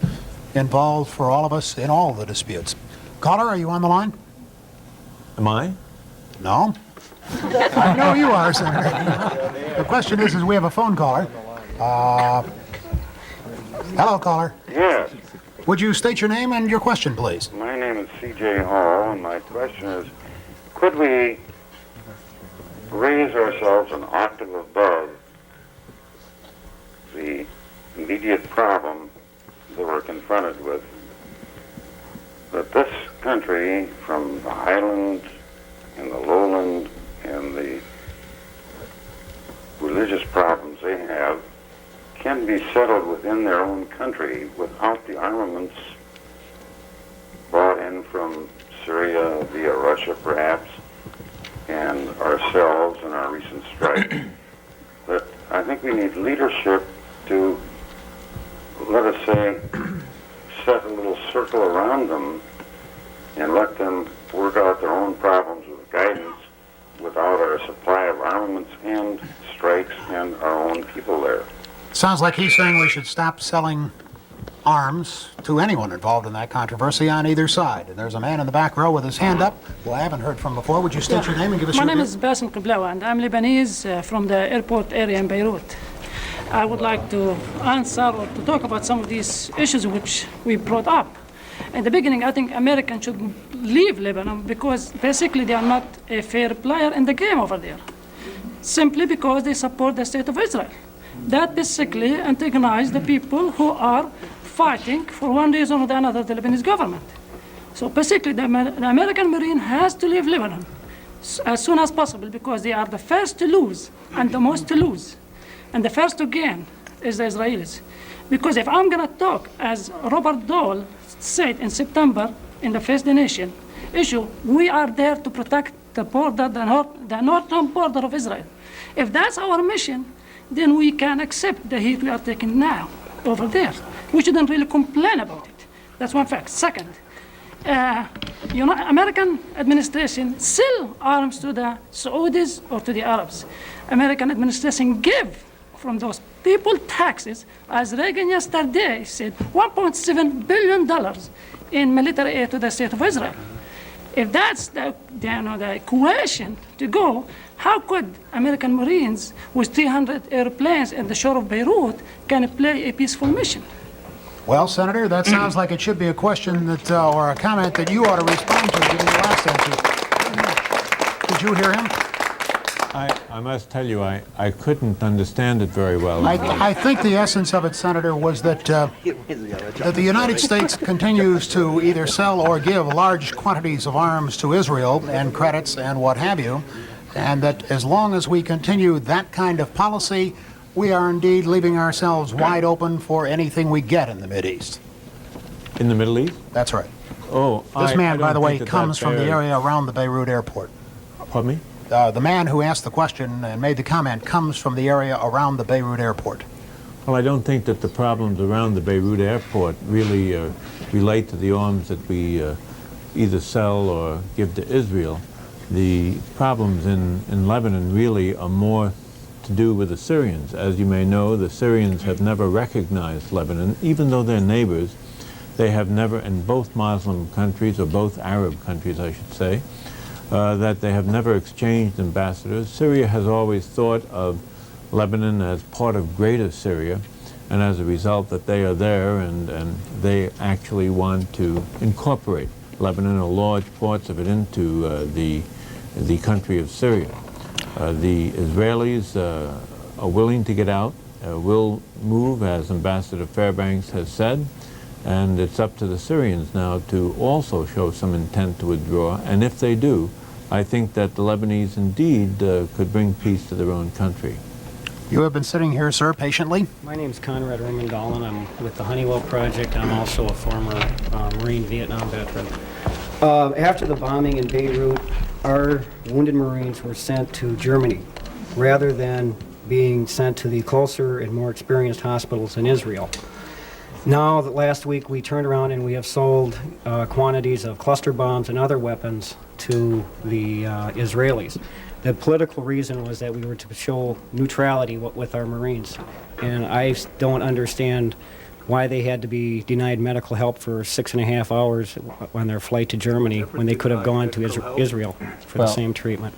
involved for all of us in all the disputes. Caller, are you on the line? Am I? No. I know you are, Senator. The question is we have a phone caller. Hello, caller. Yes. Would you state your name and your question, please? My name is C.J. Hall, and my question is, could we raise ourselves an octave above the immediate problem that we're confronted with? That this country, from the highland and the lowland and the religious problems they have, can be settled within their own country without the armaments brought in from Syria via Russia, perhaps, and ourselves and our recent strike. But I think we need leadership to, let us say, set a little circle around them and let them work out their own problems with guidance without our supply of armaments and strikes and our own people there. Sounds like he's saying we should stop selling arms to anyone involved in that controversy on either side. And there's a man in the back row with his hand up who I haven't heard from before. Would you state your name and give us your My name view? is Bassem Qiblawa, and I'm Lebanese from the airport area in Beirut. I would like to answer or to talk about some of these issues which we brought up. In the beginning, I think Americans should leave Lebanon because basically they are not a fair player in the game over there, simply because they support the state of Israel. That basically antagonizes the people who are fighting for one reason or another the Lebanese government. So basically the American Marine has to leave Lebanon as soon as possible because they are the first to lose and the most to lose. And the first to gain is the Israelis. Because if I'm going to talk, as Robert Dole said in September in the Face the Nation issue, we are there to protect the border, the northern border of Israel. If that's our mission, then we can accept the heat we are taking now over there. We shouldn't really complain about it. That's one fact. Second, American administration sell arms to the Saudis or to the Arabs. American administration give from those people taxes, as Reagan yesterday said, $1.7 billion in military aid to the state of Israel. If that's the equation to go, how could American Marines with 300 airplanes in the shore of Beirut can play a peaceful mission? Well, Senator, that sounds like it should be a question that, or a comment that you ought to respond to, given your last answer. Did you hear him? I must tell you, I couldn't understand it very well. I think the essence of it, Senator, was that that the United States continues to either sell or give large quantities of arms to Israel and credits and what have you, and that as long as we continue that kind of policy, we are indeed leaving ourselves wide open for anything we get in the Mideast. In the Middle East? That's right. Oh, this man, by the way, that comes from the area around the Beirut airport. Pardon me? The man who asked the question and made the comment comes from the area around the Beirut airport. Well, I don't think that the problems around the Beirut airport really relate to the arms that we either sell or give to Israel. The problems in Lebanon really are more to do with the Syrians. As you may know, the Syrians have never recognized Lebanon, even though they're neighbors. They have never, in both Muslim countries, or both Arab countries, I should say, that they have never exchanged ambassadors. Syria has always thought of Lebanon as part of Greater Syria, and as a result that they are there and they actually want to incorporate Lebanon or large parts of it into the country of Syria. The Israelis are willing to get out, will move, as Ambassador Fairbanks has said, and it's up to the Syrians now to also show some intent to withdraw, and if they do, I think that the Lebanese indeed could bring peace to their own country. You have been sitting here, sir, patiently. My name is Conrad Rimendahl, I'm with the Honeywell Project. I'm also a former Marine Vietnam veteran. After the bombing in Beirut, our wounded Marines were sent to Germany rather than being sent to the closer and more experienced hospitals in Israel. Now, last week, we turned around and we have sold quantities of cluster bombs and other weapons to the Israelis. The political reason was that we were to show neutrality with our Marines. And I don't understand why they had to be denied medical help for 6.5 hours on their flight to Germany when they could have gone to Israel for the same treatment.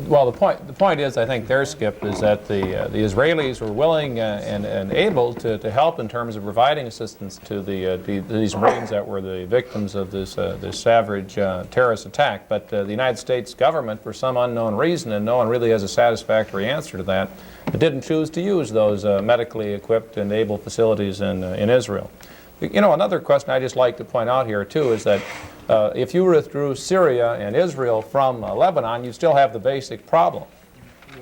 well, the point is, I think there, Skip, is that the Israelis were willing and able to help in terms of providing assistance to these Marines that were the victims of this savage terrorist attack. But the United States government, for some unknown reason, and no one really has a satisfactory answer to that, didn't choose to use those medically equipped and able facilities in Israel. You know, another question I just like to point out here, too, is that if you withdrew Syria and Israel from Lebanon, you still have the basic problem.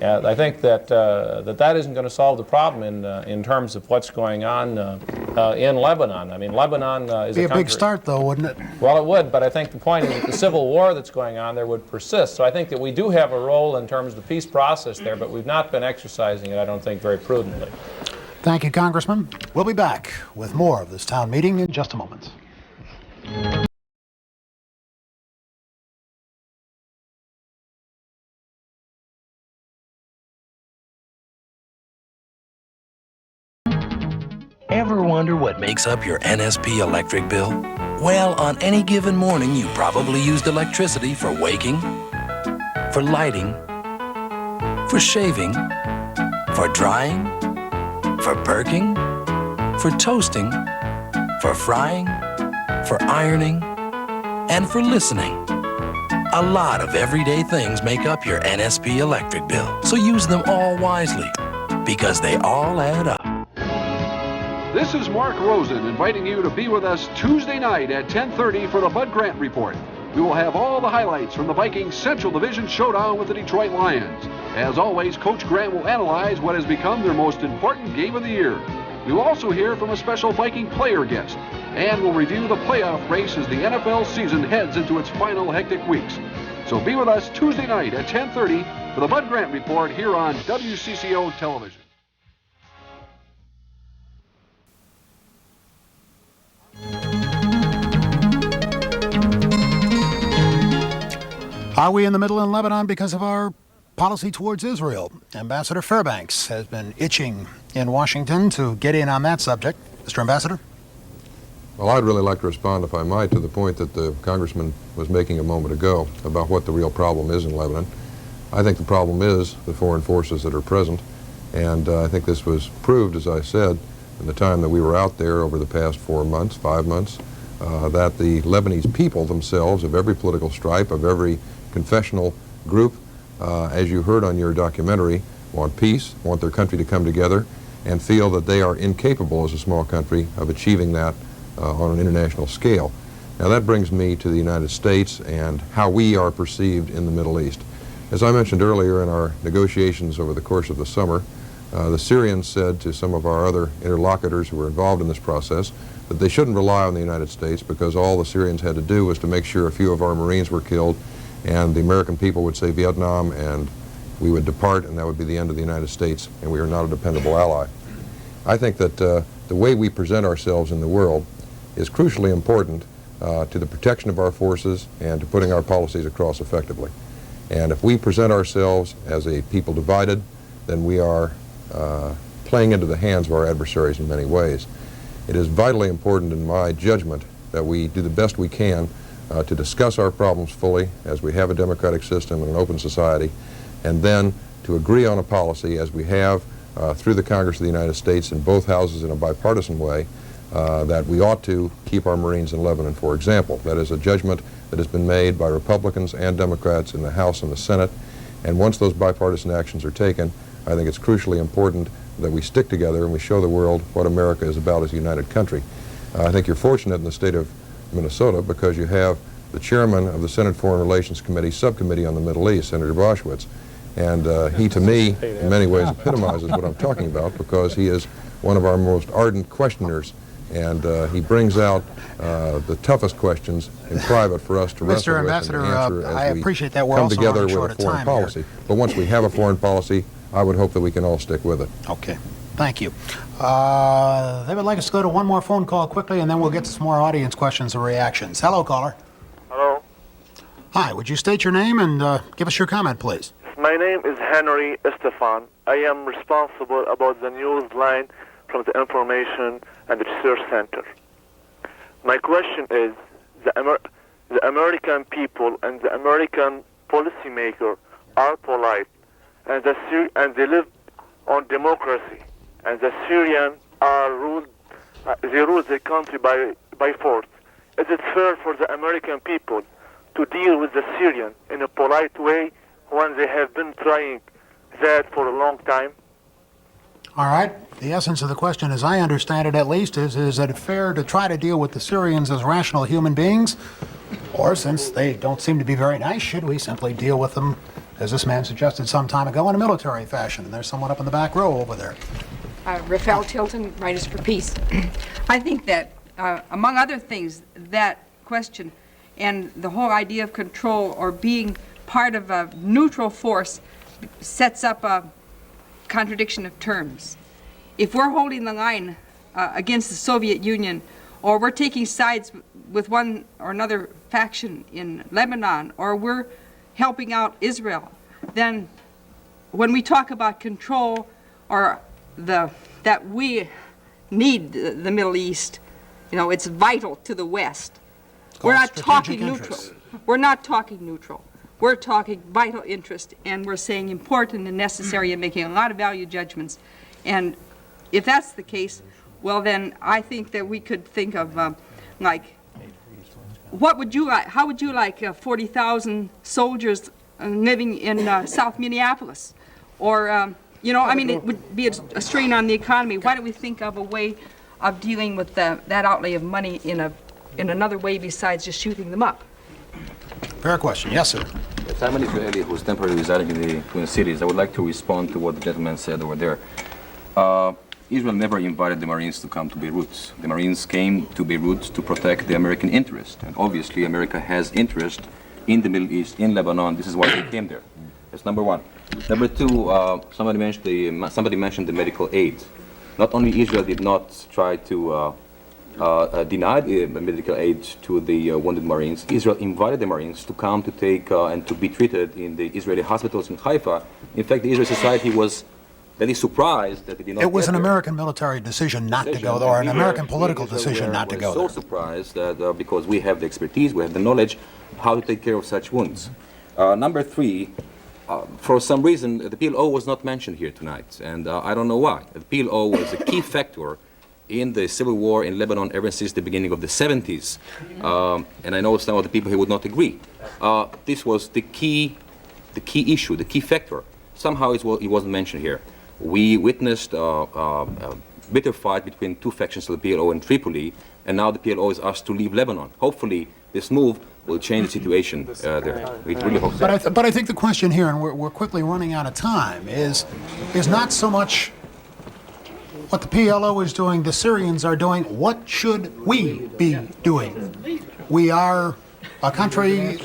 I think that that isn't going to solve the problem in terms of what's going on in Lebanon. I mean, Lebanon is Be a a country. big start, though, wouldn't it? Well, it would, but I think the point is that the civil war that's going on there would persist. So I think that we do have a role in terms of the peace process there, but we've not been exercising it, I don't think, very prudently. Thank you, Congressman. We'll be back with more of this town meeting in just a moment. Ever wonder what makes up your NSP electric bill? Well, on any given morning, you probably used electricity for waking, for lighting, for shaving, for drying, for perking, for toasting, for frying, for ironing, and for listening. A lot of everyday things make up your NSP electric bill, so use them all wisely, because they all add up. This is Mark Rosen inviting you to be with us Tuesday night at 10:30 for the Bud Grant Report. We will have all the highlights from the Vikings Central Division showdown with the Detroit Lions. As always, Coach Grant will analyze what has become their most important game of the year. We will also hear from a special Viking player guest, and we'll review the playoff race as the NFL season heads into its final hectic weeks. So be with us Tuesday night at 10:30 for the Bud Grant Report here on WCCO Television. Are we in the middle in Lebanon because of our policy towards Israel? Ambassador Fairbanks has been itching in Washington to get in on that subject. Mr. Ambassador? Well, I'd really like to respond, if I might, to the point that the Congressman was making a moment ago about what the real problem is in Lebanon. I think the problem is the foreign forces that are present, and I think this was proved, as I said, in the time that we were out there over the past 4 months, 5 months, that the Lebanese people themselves, of every political stripe, of every confessional group, as you heard on your documentary, want peace, want their country to come together, and feel that they are incapable as a small country of achieving that on an international scale. Now that brings me to the United States and how we are perceived in the Middle East. As I mentioned earlier in our negotiations over the course of the summer, the Syrians said to some of our other interlocutors who were involved in this process that they shouldn't rely on the United States because all the Syrians had to do was to make sure a few of our Marines were killed, and the American people would say Vietnam, and we would depart, and that would be the end of the United States, and we are not a dependable ally. I think that the way we present ourselves in the world is crucially important to the protection of our forces and to putting our policies across effectively. And if we present ourselves as a people divided, then we are playing into the hands of our adversaries in many ways. It is vitally important, in my judgment, that we do the best we can to discuss our problems fully as we have a democratic system and an open society, and then to agree on a policy as we have through the Congress of the United States in both houses in a bipartisan way, that we ought to keep our Marines in Lebanon, for example. That is a judgment that has been made by Republicans and Democrats in the House and the Senate, and once those bipartisan actions are taken, I think it's crucially important that we stick together and we show the world what America is about as a united country. I think you're fortunate in the state of Minnesota because you have the chairman of the Senate Foreign Relations Committee subcommittee on the Middle East, Senator Boschwitz, and he, to me, in many ways epitomizes what I'm talking about because he is one of our most ardent questioners, and he brings out the toughest questions in private for us to wrestle Mr. with Ambassador, and answer as I we appreciate that. We're come also together running with short a of foreign time policy. But once we have a foreign policy, I would hope that we can all stick with it. Okay. Thank you. They would like us to go to one more phone call quickly, and then we'll get to some more audience questions and reactions. Hello, caller. Hello. Hi. Would you state your name and give us your comment, please? My name is Henry Estefan. I am responsible about the news line from the Information and Research Center. My question is, the American people and the American policymaker are polite, and they live on democracy, and the Syrians are ruled. They rule the country by force. Is it fair for the American people to deal with the Syrians in a polite way when they have been trying that for a long time? All right. The essence of the question, as I understand it at least, is it fair to try to deal with the Syrians as rational human beings? Or, since they don't seem to be very nice, should we simply deal with them, as this man suggested some time ago, in a military fashion? And there's someone up in the back row over there. Rafael Tilton, Writers for Peace. I think that, among other things, that question and the whole idea of control or being part of a neutral force sets up a contradiction of terms. If we're holding the line against the Soviet Union, or we're taking sides with one or another faction in Lebanon, or we're helping out Israel, then when we talk about control or that we need the Middle East, you know, it's vital to the West. We're not talking neutral. We're not talking neutral. We're talking vital interest, and we're saying important and necessary and making a lot of value judgments. And if that's the case, well, then I think that we could think of, like, what would you like? How would you like 40,000 soldiers living in South Minneapolis? Or, you know, I mean, it would be a strain on the economy. Why don't we think of a way of dealing with that outlay of money in another way besides just shooting them up? Fair question. Yes, sir. Yes, I'm an Israeli who's temporarily residing in the Twin Cities. I would like to respond to what the gentleman said over there. Israel never invited the Marines to come to Beirut. The Marines came to Beirut to protect the American interest. And obviously, America has interest in the Middle East, in Lebanon. This is why they came there. That's number one. Number two, somebody mentioned the medical aid. Not only Israel did not try to deny the medical aid to the wounded Marines, Israel invited the Marines to come to take and to be treated in the Israeli hospitals in Haifa. In fact, the Israeli society was very surprised that they did not. It was an American military decision not to go there, or an American political decision not to go there. So surprised that because we have the expertise, we have the knowledge how to take care of such wounds. Number three, for some reason, the PLO was not mentioned here tonight, and I don't know why. The PLO was a key factor in the civil war in Lebanon ever since the beginning of the 70s. And I know some of the people here would not agree. This was the key issue, the key factor. Somehow it wasn't mentioned here. We witnessed a bitter fight between two factions of the PLO in Tripoli, and now the PLO is asked to leave Lebanon. Hopefully, this move will change the situation there. We really hope so. But I think the question here, and we're quickly running out of time, is not so much what the PLO is doing, the Syrians are doing. What should we be doing? We are a country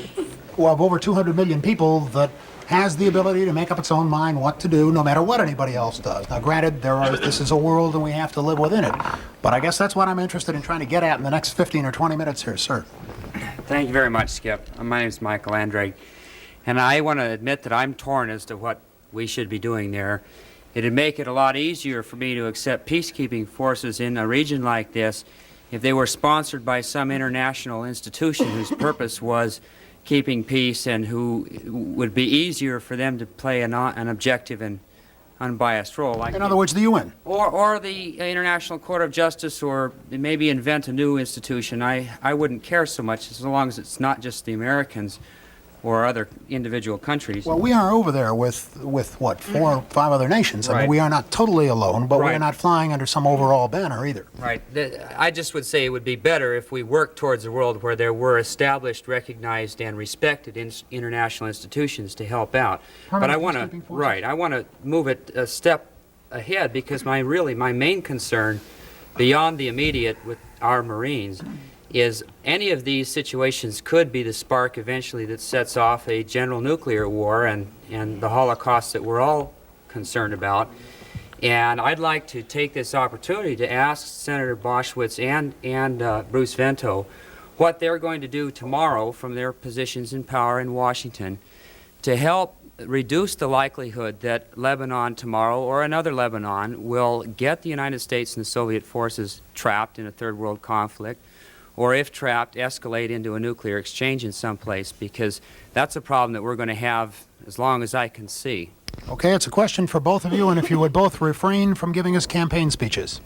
of over 200 million people that has the ability to make up its own mind what to do, no matter what anybody else does. Now, granted, this is a world and we have to live within it. But I guess that's what I'm interested in trying to get at in the next 15 or 20 minutes here, sir. Thank you very much, Skip. My name is Michael Andrade, and I want to admit that I'm torn as to what we should be doing there. It'd make it a lot easier for me to accept peacekeeping forces in a region like this if they were sponsored by some international institution whose purpose was keeping peace and who would be easier for them to play an objective and unbiased role. Like in other words, the UN. Or the International Court of Justice, or maybe invent a new institution. I wouldn't care so much as long as it's not just the Americans or other individual countries. Well, we are over there with what, 4 or 5 other nations. I mean, we are not totally alone, but we're not flying under some overall banner either. Right. I just would say it would be better if we worked towards a world where there were established, recognized, and respected international institutions to help out. But I want to move it a step ahead, because my main concern, beyond the immediate with our Marines, is any of these situations could be the spark eventually that sets off a general nuclear war and the Holocaust that we're all concerned about. And I'd like to take this opportunity to ask Senator Boschwitz and Bruce Vento what they're going to do tomorrow from their positions in power in Washington to help reduce the likelihood that Lebanon tomorrow, or another Lebanon, will get the United States and the Soviet forces trapped in a third world conflict, or if trapped, escalate into a nuclear exchange in some place, because that's a problem that we're going to have as long as I can see. Okay, it's a question for both of you, and if you would both refrain from giving us campaign speeches.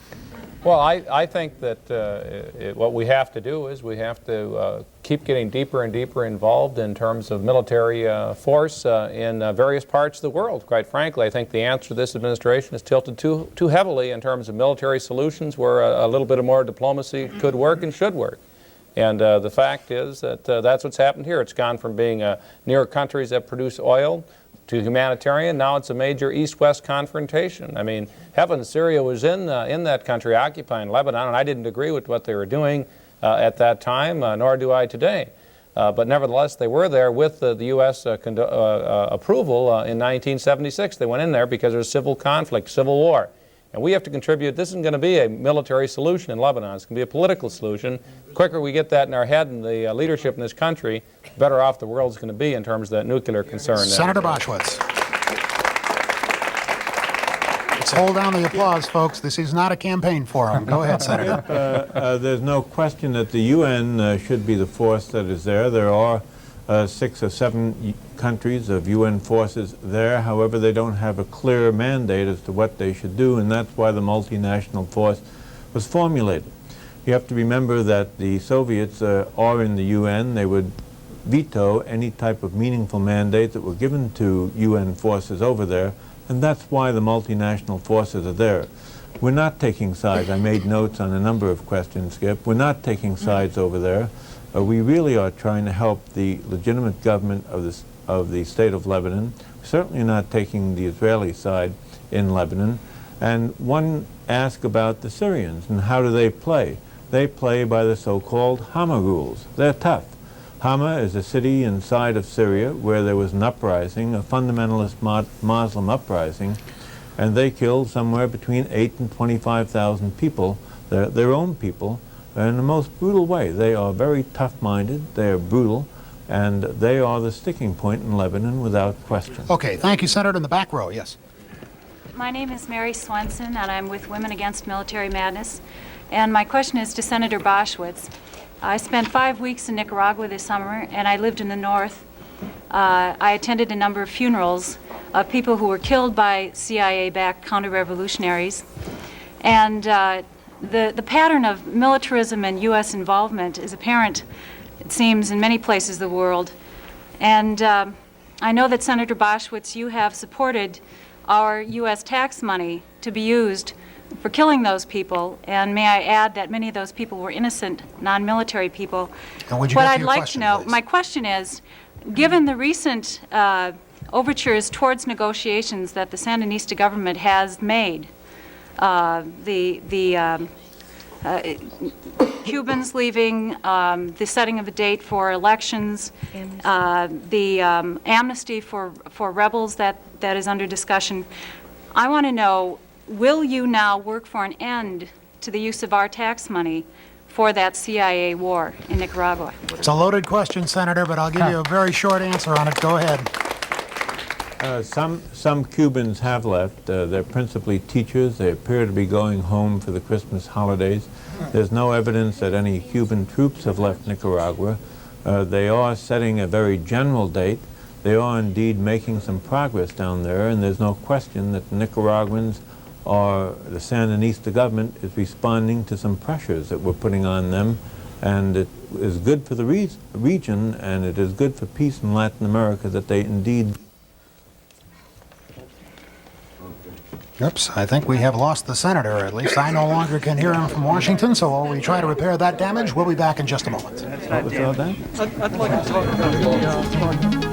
Well, I think that what we have to do is we have to keep getting deeper and deeper involved in terms of military force in various parts of the world. Quite frankly, I think the answer to this administration is tilted too heavily in terms of military solutions where a little bit of more diplomacy could work and should work. And the fact is that that's what's happened here. It's gone from being near countries that produce oil to humanitarian. Now it's a major East-West confrontation. I mean, heaven, Syria was in that country occupying Lebanon, and I didn't agree with what they were doing at that time, nor do I today. But nevertheless, they were there with the U.S. Approval in 1976. They went in there because there was civil conflict, civil war. And we have to contribute. This isn't going to be a military solution in Lebanon. It's going to be a political solution. The quicker we get that in our head and the leadership in this country, the better off the world's going to be in terms of that nuclear concern. Senator Boschwitz. Let's hold down the applause, folks. This is not a campaign forum. Go ahead, Senator. There's no question that the UN should be the force that is there. There are 6 or 7 countries of UN forces there. However, they don't have a clear mandate as to what they should do, and that's why the multinational force was formulated. You have to remember that the Soviets are in the UN. They would veto any type of meaningful mandate that were given to UN forces over there, and that's why the multinational forces are there. We're not taking sides. I made notes on a number of questions, Skip. We're not taking sides over there. We really are trying to help the legitimate government of the state of Lebanon. We're certainly not taking the Israeli side in Lebanon. And one asked about the Syrians and how do they play? They play by the so-called Hama rules. They're tough. Hama is a city inside of Syria where there was an uprising, a fundamentalist Muslim uprising, and they killed somewhere between 8,000 and 25,000 people, their own people, in the most brutal way. They are very tough-minded, they are brutal, and they are the sticking point in Lebanon without question. Okay, thank you, Senator. In the back row, yes. My name is Mary Swenson, and I'm with Women Against Military Madness. And my question is to Senator Boschwitz. I spent 5 weeks in Nicaragua this summer, and I lived in the north. I attended a number of funerals of people who were killed by CIA-backed counter-revolutionaries. And the pattern of militarism and U.S. involvement is apparent, it seems, in many places of the world. And I know that, Senator Boschwitz, you have supported our U.S. tax money to be used for killing those people. And may I add that many of those people were innocent, non-military people. And would you what get to I'd your like question, to know, please? my question is, given the recent overtures towards negotiations that the Sandinista government has made, Cubans leaving, the setting of a date for elections, the amnesty for rebels that is under discussion. I want to know, will you now work for an end to the use of our tax money for that CIA war in Nicaragua? It's a loaded question, Senator, but I'll give you a very short answer on it. Go ahead. Some Cubans have left. They're principally teachers. They appear to be going home for the Christmas holidays. There's no evidence that any Cuban troops have left Nicaragua. They are setting a very general date. They are indeed making some progress down there, and there's no question that the Nicaraguans or the Sandinista government is responding to some pressures that we're putting on them, and it is good for the region, and it is good for peace in Latin America that they indeed. Oops, I think we have lost the senator. At least I no longer can hear him from Washington, so while we try to repair that damage, we'll be back in just a moment. What was all that? I'd like to talk about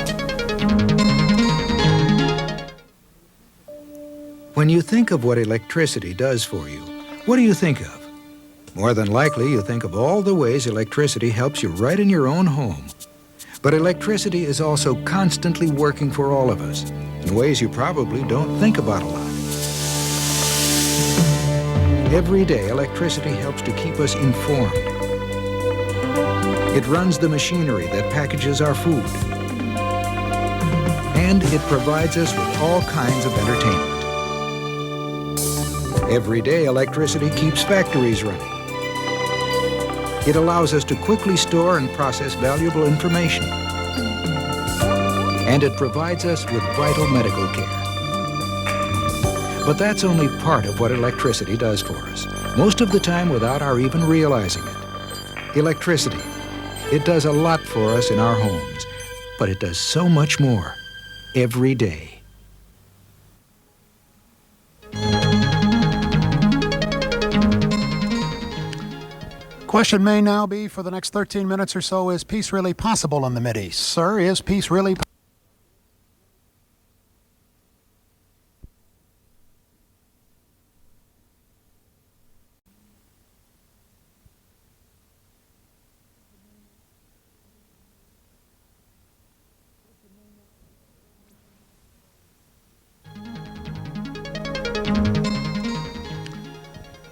When you think of what electricity does for you, what do you think of? More than likely, you think of all the ways electricity helps you right in your own home. But electricity is also constantly working for all of us in ways you probably don't think about a lot. Every day, electricity helps to keep us informed. It runs the machinery that packages our food. And it provides us with all kinds of entertainment. Every day, electricity keeps factories running. It allows us to quickly store and process valuable information. and it provides us with vital medical care. But that's only part of what electricity does for us, most of the time without our even realizing it. Electricity. It does a lot for us in our homes, but it does so much more every day. Question may now be, for the next 13 minutes or so, is peace really possible in the Mideast? Sir, is peace really possible?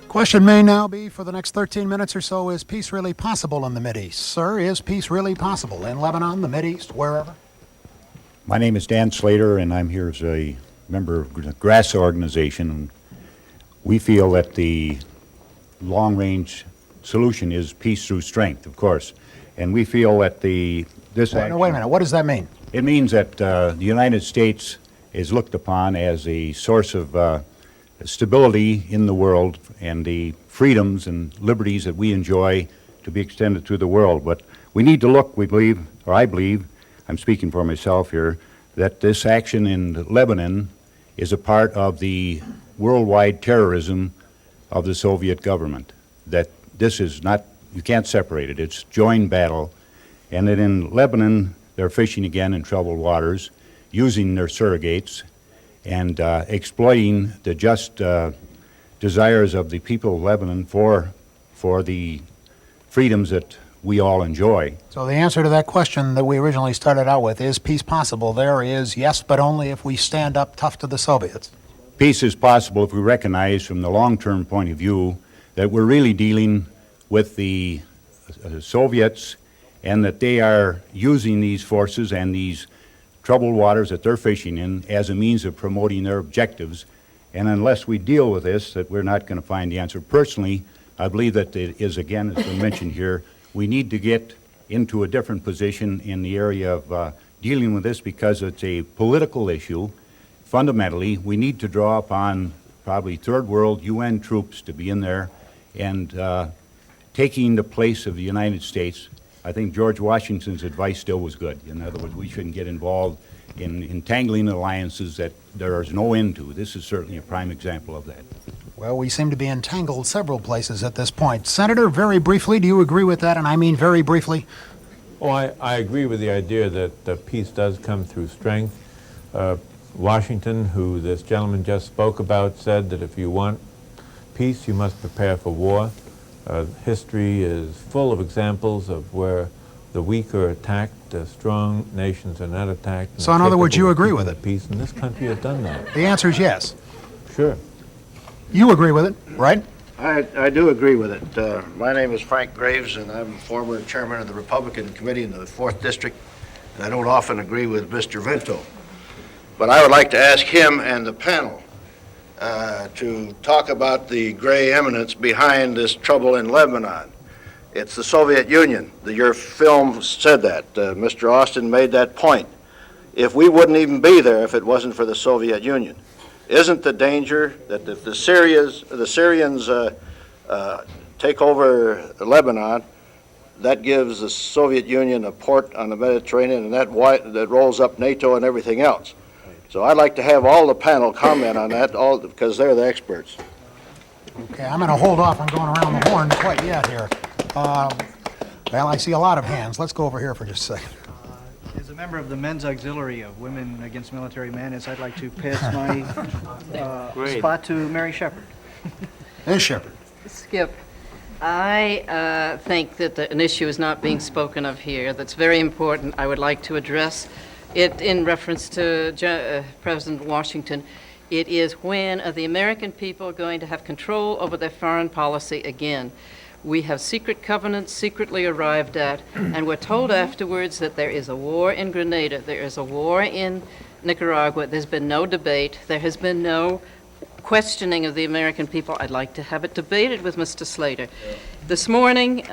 Question may now be, for the next 13 minutes or so, is peace really possible in the Mideast? Sir, is peace really possible in Lebanon, the Mideast, wherever? My name is Dan Slater, and I'm here as a member of the GRASS organization. We feel that the long-range solution is peace through strength, of course. And we feel that this action... Wait a minute, what does that mean? It means that the United States is looked upon as a source of stability in the world and the freedoms and liberties that we enjoy to be extended to the world. But we need to look, we believe, or I believe, I'm speaking for myself here, that this action in Lebanon is a part of the worldwide terrorism of the Soviet government. That this is not, you can't separate it, it's joint battle. And that in Lebanon, they're fishing again in troubled waters, using their surrogates, and exploiting the just desires of the people of Lebanon for the freedoms that we all enjoy. So the answer to that question that we originally started out with, is peace possible, there is yes, but only if we stand up tough to the Soviets. Peace is possible if we recognize from the long-term point of view that we're really dealing with the Soviets, and that they are using these forces and these troubled waters that they're fishing in as a means of promoting their objectives. And unless we deal with this, that we're not going to find the answer. Personally, I believe that it is, again, as been mentioned here, we need to get into a different position in the area of dealing with this, because it's a political issue. Fundamentally, we need to draw upon probably third world UN troops to be in there and taking the place of the United States. I think George Washington's advice still was good. In other words, we shouldn't get involved in entangling alliances that there is no end to. This is certainly a prime example of that. Well, we seem to be entangled several places at this point. Senator, very briefly, do you agree with that? And I mean very briefly. Oh, I agree with the idea that peace does come through strength. Washington, who this gentleman just spoke about, said that if you want peace, you must prepare for war. History is full of examples of where the weak are attacked, strong nations are not attacked. So in other words, you agree with it? Peace, and this country has done that. The answer is yes. Sure. You agree with it, right? I do agree with it. My name is Frank Graves, and I'm former chairman of the Republican Committee in the 4th District, and I don't often agree with Mr. Vento. But I would like to ask him and the panel to talk about the gray eminence behind this trouble in Lebanon. It's the Soviet Union. Your film said that. Mr. Austin made that point. If we wouldn't even be there if it wasn't for the Soviet Union. Isn't the danger that if the Syrians take over Lebanon, that gives the Soviet Union a port on the Mediterranean, and that rolls up NATO and everything else? So I'd like to have all the panel comment on that, because they're the experts. Okay, I'm going to hold off on going around the horn quite yet here. Well, I see a lot of hands. Let's go over here for just a second. As a member of the Men's Auxiliary of Women Against Military Madness, I'd like to pass my spot to Mary Shepard. Ms. Shepard. Skip, I think that an issue is not being spoken of here that's very important. I would like to address it in reference to President Washington. It is when are the American people going to have control over their foreign policy again? We have secret covenants secretly arrived at, and we're told afterwards that there is a war in Grenada, there is a war in Nicaragua. There's been no debate. There has been no questioning of the American people, I'd like to have it debated with Mr. Slater. This morning,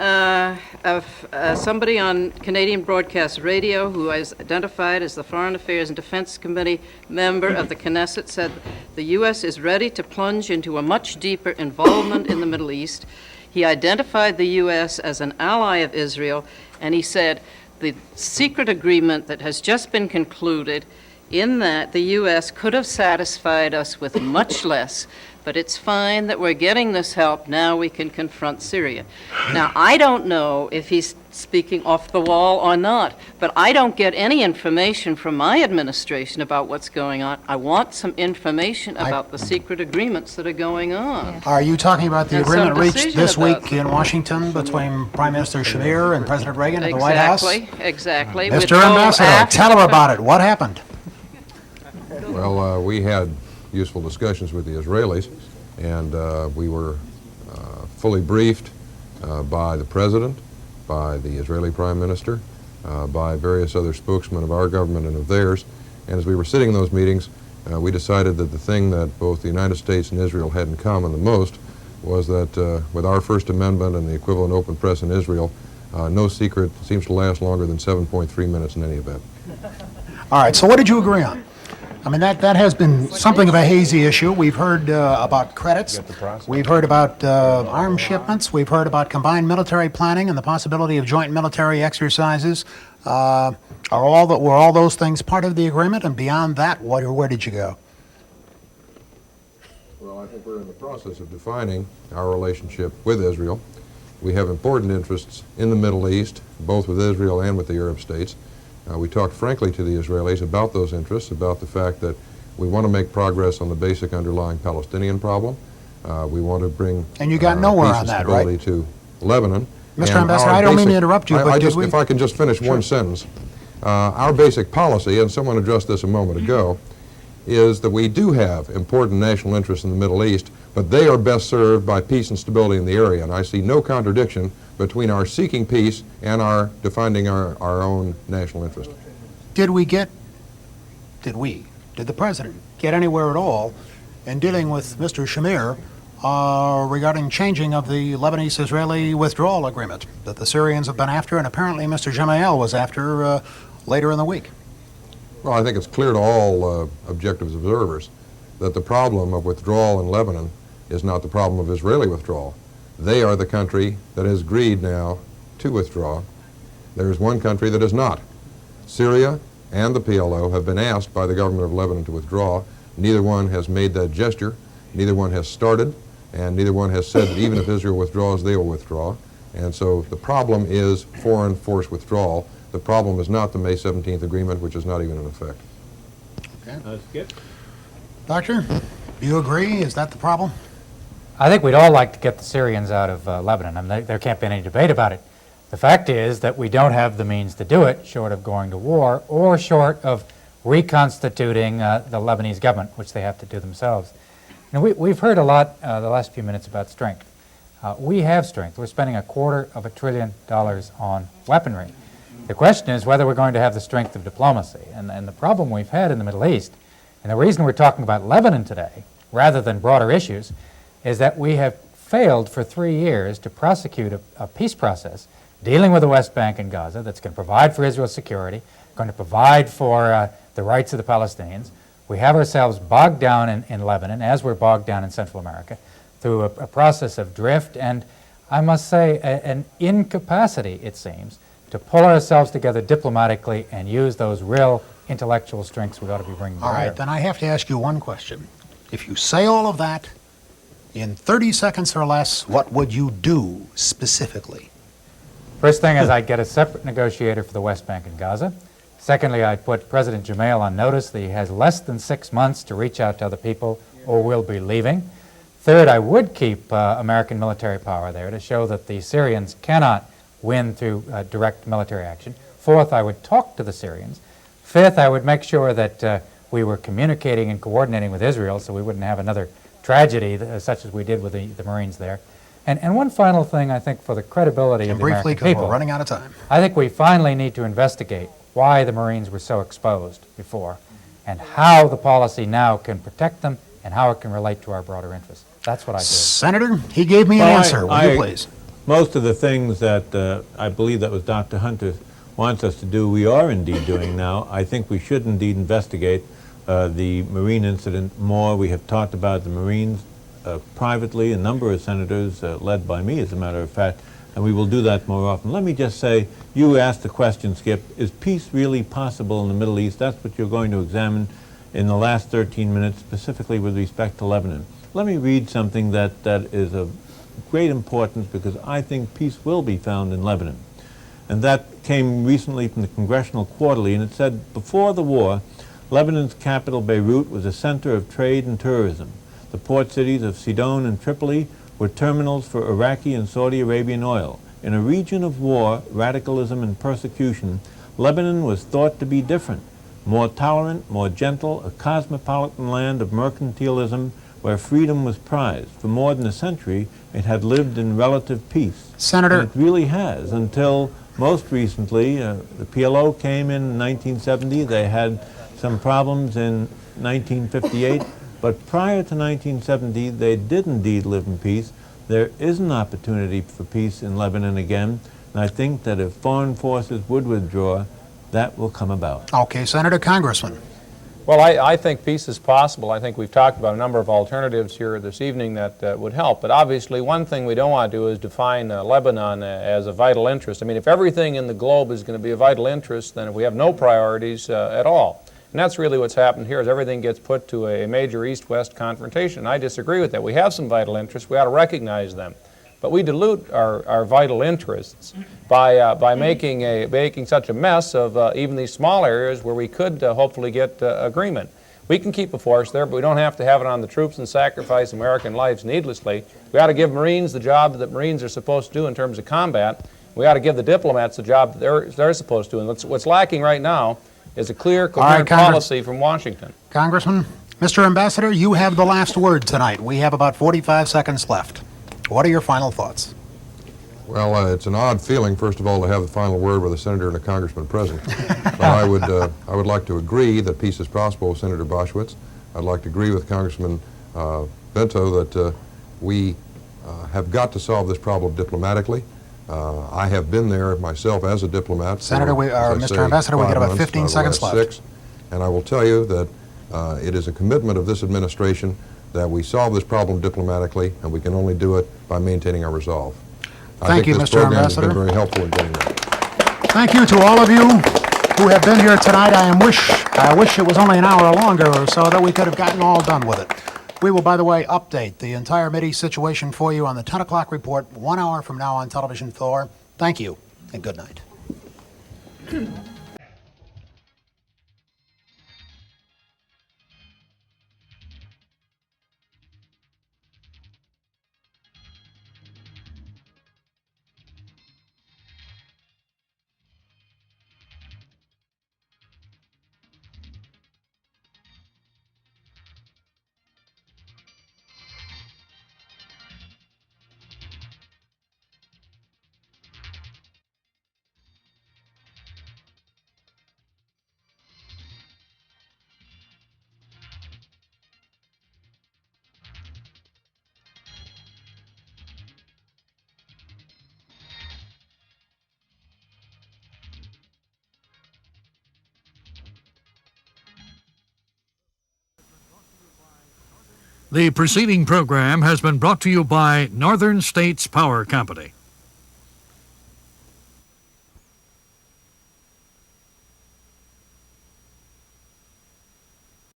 somebody on Canadian Broadcast Radio who is identified as the Foreign Affairs and Defense Committee member of the Knesset said the U.S. is ready to plunge into a much deeper involvement in the Middle East. He identified the U.S. as an ally of Israel, and he said the secret agreement that has just been concluded, in that the U.S. could have satisfied us with much less, but it's fine that we're getting this help. Now we can confront Syria. Now, I don't know if he's speaking off the wall or not, but I don't get any information from my administration about what's going on. I want some information about the secret agreements that are going on. Are you talking about the And agreement some reached decision this about week in Washington between Prime Minister Shamir and President Reagan at the White House? Exactly. Mr. Ambassador, tell her about it. What happened? Well, we had useful discussions with the Israelis, and we were fully briefed by the President, by the Israeli Prime Minister, by various other spokesmen of our government and of theirs. And as we were sitting in those meetings, we decided that the thing that both the United States and Israel had in common the most was that with our First Amendment and the equivalent open press in Israel, no secret seems to last longer than 7.3 minutes in any event. All right, so what did you agree on? I mean, that has been something of a hazy issue. We've heard about credits. We've heard about arms shipments. We've heard about combined military planning and the possibility of joint military exercises. Were all those things part of the agreement? And beyond that, where did you go? Well, I think we're in the process of defining our relationship with Israel. We have important interests in the Middle East, both with Israel and with the Arab states. We talked frankly to the Israelis about those interests, about the fact that we want to make progress on the basic underlying Palestinian problem. We want to bring and you got nowhere on that, right? stability to Lebanon. Mr. Ambassador, I don't mean to interrupt you, but if I can just finish one sentence. Our basic policy, and someone addressed this a moment ago, is that we do have important national interests in the Middle East, but they are best served by peace and stability in the area. And I see no contradiction between our seeking peace and our defining our own national interest. Did the President get anywhere at all in dealing with Mr. Shamir regarding changing of the Lebanese-Israeli withdrawal agreement that the Syrians have been after, and apparently Mr. Gemayel was after later in the week? Well, I think it's clear to all objective observers that the problem of withdrawal in Lebanon is not the problem of Israeli withdrawal. They are the country that has agreed now to withdraw. There is one country that is not. Syria and the PLO have been asked by the government of Lebanon to withdraw. Neither one has made that gesture. Neither one has started, and neither one has said that even if Israel withdraws, they will withdraw. And so the problem is foreign force withdrawal. The problem is not the May 17th agreement, which is not even in effect. Okay. Skip. Doctor, do you agree? Is that the problem? I think we'd all like to get the Syrians out of Lebanon. I mean, there can't be any debate about it. The fact is that we don't have the means to do it, short of going to war or short of reconstituting the Lebanese government, which they have to do themselves. Now, we've heard a lot the last few minutes about strength. We have strength. We're spending $250 billion on weaponry. The question is whether we're going to have the strength of diplomacy. And the problem we've had in the Middle East, and the reason we're talking about Lebanon today, rather than broader issues, is that we have failed for 3 years to prosecute a peace process dealing with the West Bank and Gaza that's going to provide for Israel's security, going to provide for the rights of the Palestinians. We have ourselves bogged down in Lebanon, as we're bogged down in Central America, through a process of drift and, I must say, an incapacity, it seems, to pull ourselves together diplomatically and use those real intellectual strengths we ought to be bringing to bear. All right, then I have to ask you one question. If you say all of that in 30 seconds or less, what would you do specifically? First thing is I'd get a separate negotiator for the West Bank and Gaza. Secondly, I'd put President Gemayel on notice that he has less than 6 months to reach out to other people or will be leaving. Third, I would keep American military power there to show that the Syrians cannot win through direct military action. Fourth, I would talk to the Syrians. Fifth, I would make sure that we were communicating and coordinating with Israel so we wouldn't have another tragedy such as we did with the Marines there. And one final thing, I think, for the credibility of the American people. Briefly, we're running out of time. I think we finally need to investigate why the Marines were so exposed before and how the policy now can protect them and how it can relate to our broader interests. That's what I did. Senator, he gave me an answer. Will you please? Most of the things that I believe that was Dr. Hunter wants us to do, we are indeed doing now. I think we should indeed investigate the Marine incident more. We have talked about the Marines privately, a number of senators, led by me as a matter of fact, and we will do that more often. Let me just say, you asked the question, Skip, is peace really possible in the Middle East? That's what you're going to examine in the last 13 minutes, specifically with respect to Lebanon. Let me read something that is of great importance, because I think peace will be found in Lebanon. And that came recently from the Congressional Quarterly, and it said, before the war, Lebanon's capital, Beirut, was a center of trade and tourism. The port cities of Sidon and Tripoli were terminals for Iraqi and Saudi Arabian oil. In a region of war, radicalism, and persecution, Lebanon was thought to be different, more tolerant, more gentle, a cosmopolitan land of mercantilism where freedom was prized. For more than a century, it had lived in relative peace. Senator, and it really has, until most recently. The PLO came in 1970. They had some problems in 1958. But prior to 1970, they did indeed live in peace. There is an opportunity for peace in Lebanon again, and I think that if foreign forces would withdraw, that will come about. Okay, Senator. Congressman. Well, I think peace is possible. I think we've talked about a number of alternatives here this evening that would help. But obviously, one thing we don't want to do is define Lebanon as a vital interest. I mean, if everything in the globe is going to be a vital interest, then we have no priorities at all. And that's really what's happened here, is everything gets put to a major East-West confrontation. I disagree with that. We have some vital interests. We ought to recognize them. But we dilute our vital interests by making such a mess of even these small areas where we could hopefully get agreement. We can keep a force there, but we don't have to have it on the troops and sacrifice American lives needlessly. We ought to give Marines the job that Marines are supposed to do in terms of combat. We ought to give the diplomats the job that they're supposed to do. And what's lacking right now is a clear, coherent policy from Washington. Congressman, Mr. Ambassador, you have the last word tonight. We have about 45 seconds left. What are your final thoughts? Well, it's an odd feeling, first of all, to have the final word with a senator and a congressman present. But I would like to agree that peace is possible with Senator Boschwitz. I'd like to agree with Congressman Vento that we have got to solve this problem diplomatically. I have been there myself as a diplomat. Senator, Mr. Ambassador, we got about 15 seconds left. And I will tell you that it is a commitment of this administration that we solve this problem diplomatically, and we can only do it by maintaining our resolve. Thank you, Mr. Ambassador. Has been very helpful in getting that. Thank you to all of you who have been here tonight. I wish it was only an hour longer or so that we could have gotten all done with it. We will, by the way, update the entire Mideast situation for you on the 10 o'clock report 1 hour from now on Television 4. Thank you, and good night. The preceding program has been brought to you by Northern States Power Company.